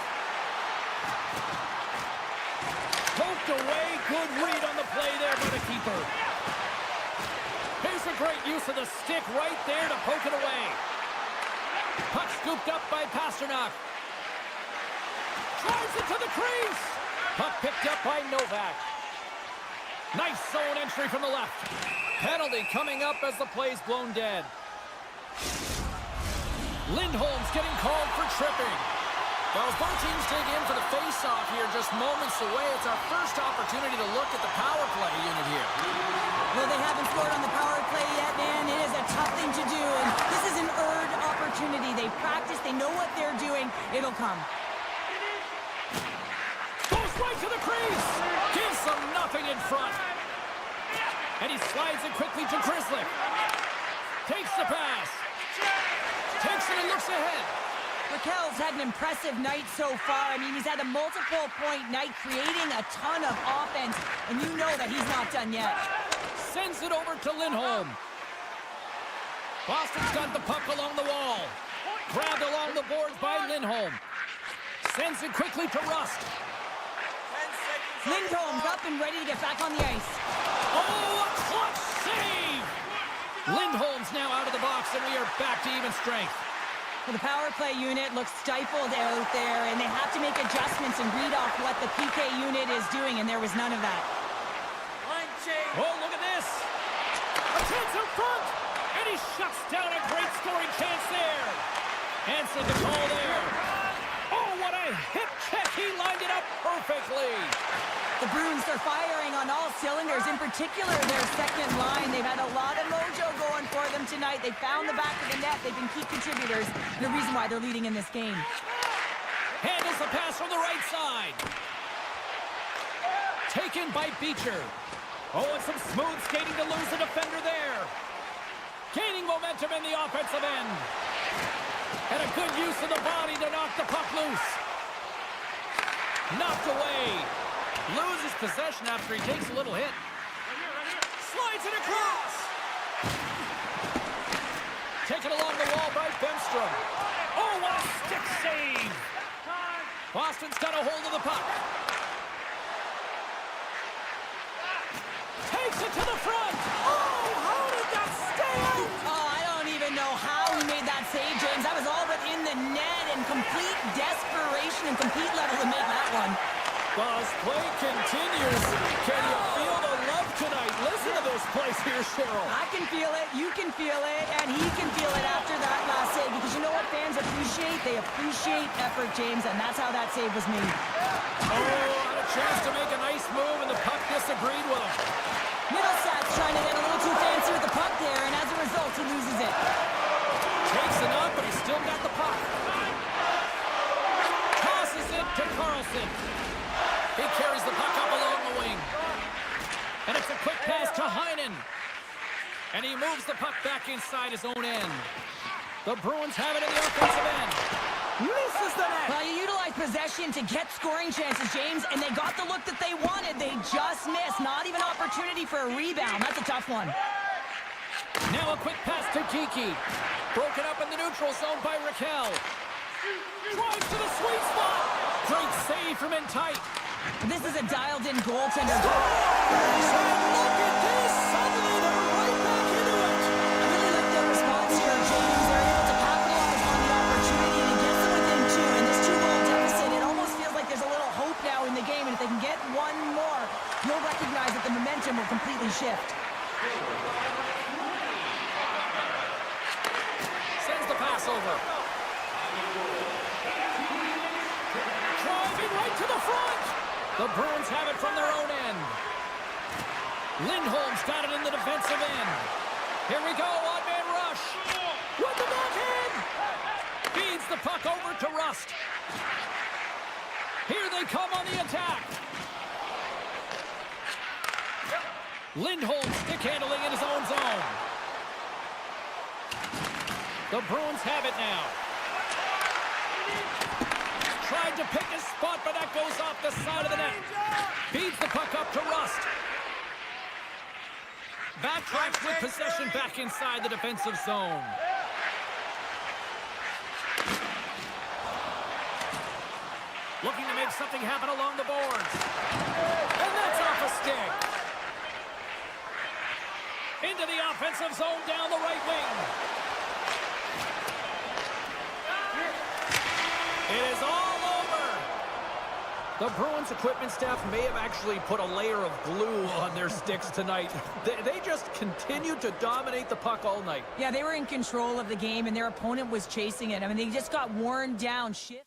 Poked away. Good read on the play there by the keeper. Here's a great use of the stick right there to poke it away. Puck scooped up by Pasternak. Drives it to the crease. Puck picked up by Novak. Nice zone entry from the left. Penalty coming up as the play's blown dead. Lindholm's getting called for tripping. Well, as both teams dig in for the face-off here just moments away, it's our first opportunity to look at the power play unit here. Well, they haven't scored on the power play yet, man. It is a tough thing to do, and this is an earned opportunity. They practice. They know what they're doing. It'll come. Goes right to the crease. Gives them nothing in front. And he slides it quickly to Grizzly. Takes the pass. Takes it and looks ahead. Raquel's had an impressive night so far. I mean, he's had a multiple-point night creating a ton of offense, and you know that he's not done yet. Sends it over to Lindholm. Boston's got the puck along the wall. Grabbed along the boards by Lindholm. Sends it quickly to Rust. Lindholm's up and ready to get back on the ice. Oh, a clutch save! Lindholm's now out of the box, and we are back to even strength. Well, the power play unit looks stifled out there, and they have to make adjustments and read off what the PK unit is doing, and there was none of that. Oh, look at this! A chance in front! And he shuts down a great scoring chance there! Answered the call there. Oh, what a hip check! He lined it up perfectly! The Bruins are firing on all cylinders, in particular their second line. They've had a lot of mojo going for them tonight. They found the back of the net. They've been key contributors, and the reason why they're leading in this game. Handles the pass from the right side. Taken by Beecher. Oh, and some smooth skating to lose the defender there. Gaining momentum in the offensive end. And a good use of the body to knock the puck loose. Knocked away. Loses possession after he takes a little hit. Slides it across. Taken along the wall by Bemstrom. Oh, what a stick save. Boston's got a hold of the puck. Takes it to the front. Oh, how did that stay out? Oh, I don't even know how he made that save, James. That was all but in the net and complete desperation and complete level to make that one. Ball's play continues. Can you feel the love tonight? Listen to this place here, Cheryl. I can feel it, you can feel it, and he can feel it after that last save. Because you know what fans appreciate? They appreciate effort, James, and that's how that save was made. Oh, had a chance to make a nice move, and the puck disagreed with him. Middlesex trying to get a little too fancy with the puck there, and as a result, he loses it. Takes it up, but he's still got the puck. Tosses it to Carlson. He carries the puck up along the wing. And it's a quick pass to Heinen. And he moves the puck back inside his own end. The Bruins have it in the offensive end. Misses the net. Well, you utilize possession to get scoring chances, James, and they got the look that they wanted. They just missed. Not even opportunity for a rebound. That's a tough one. Now a quick pass to Kiki. Broken up in the neutral zone by Raquel. Drives to the sweet spot. Great save from in tight. This is a dialed-in goaltender. Look at this. Suddenly they're right back into it. I really like their response here, James. They're able to capitalize on the opportunity, and it gets them within two. And this two-goal deficit, it almost feels like there's a little hope now in the game. And if they can get one more, you'll recognize that the momentum will completely shift. Sends the pass over. Driving right to the front. The Bruins have it from their own end. Lindholm's got it in the defensive end. Here we go, one-man rush. With the backhand. Feeds the puck over to Rust. Here they come on the attack. Lindholm stick handling in his own zone. The Bruins have it now. Tried to pick his spot, but that goes off the side of the net. Feeds the puck up to Rust. Backtracks with possession back inside the defensive zone. Looking to make something happen along the boards. And that's off a stick. Into the offensive zone down the right wing. It is all over. The Bruins equipment staff may have actually put a layer of glue on their sticks tonight. They just continued to dominate the puck all night. Yeah, they were in control of the game, and their opponent was chasing it. I mean, they just got worn down. Shit.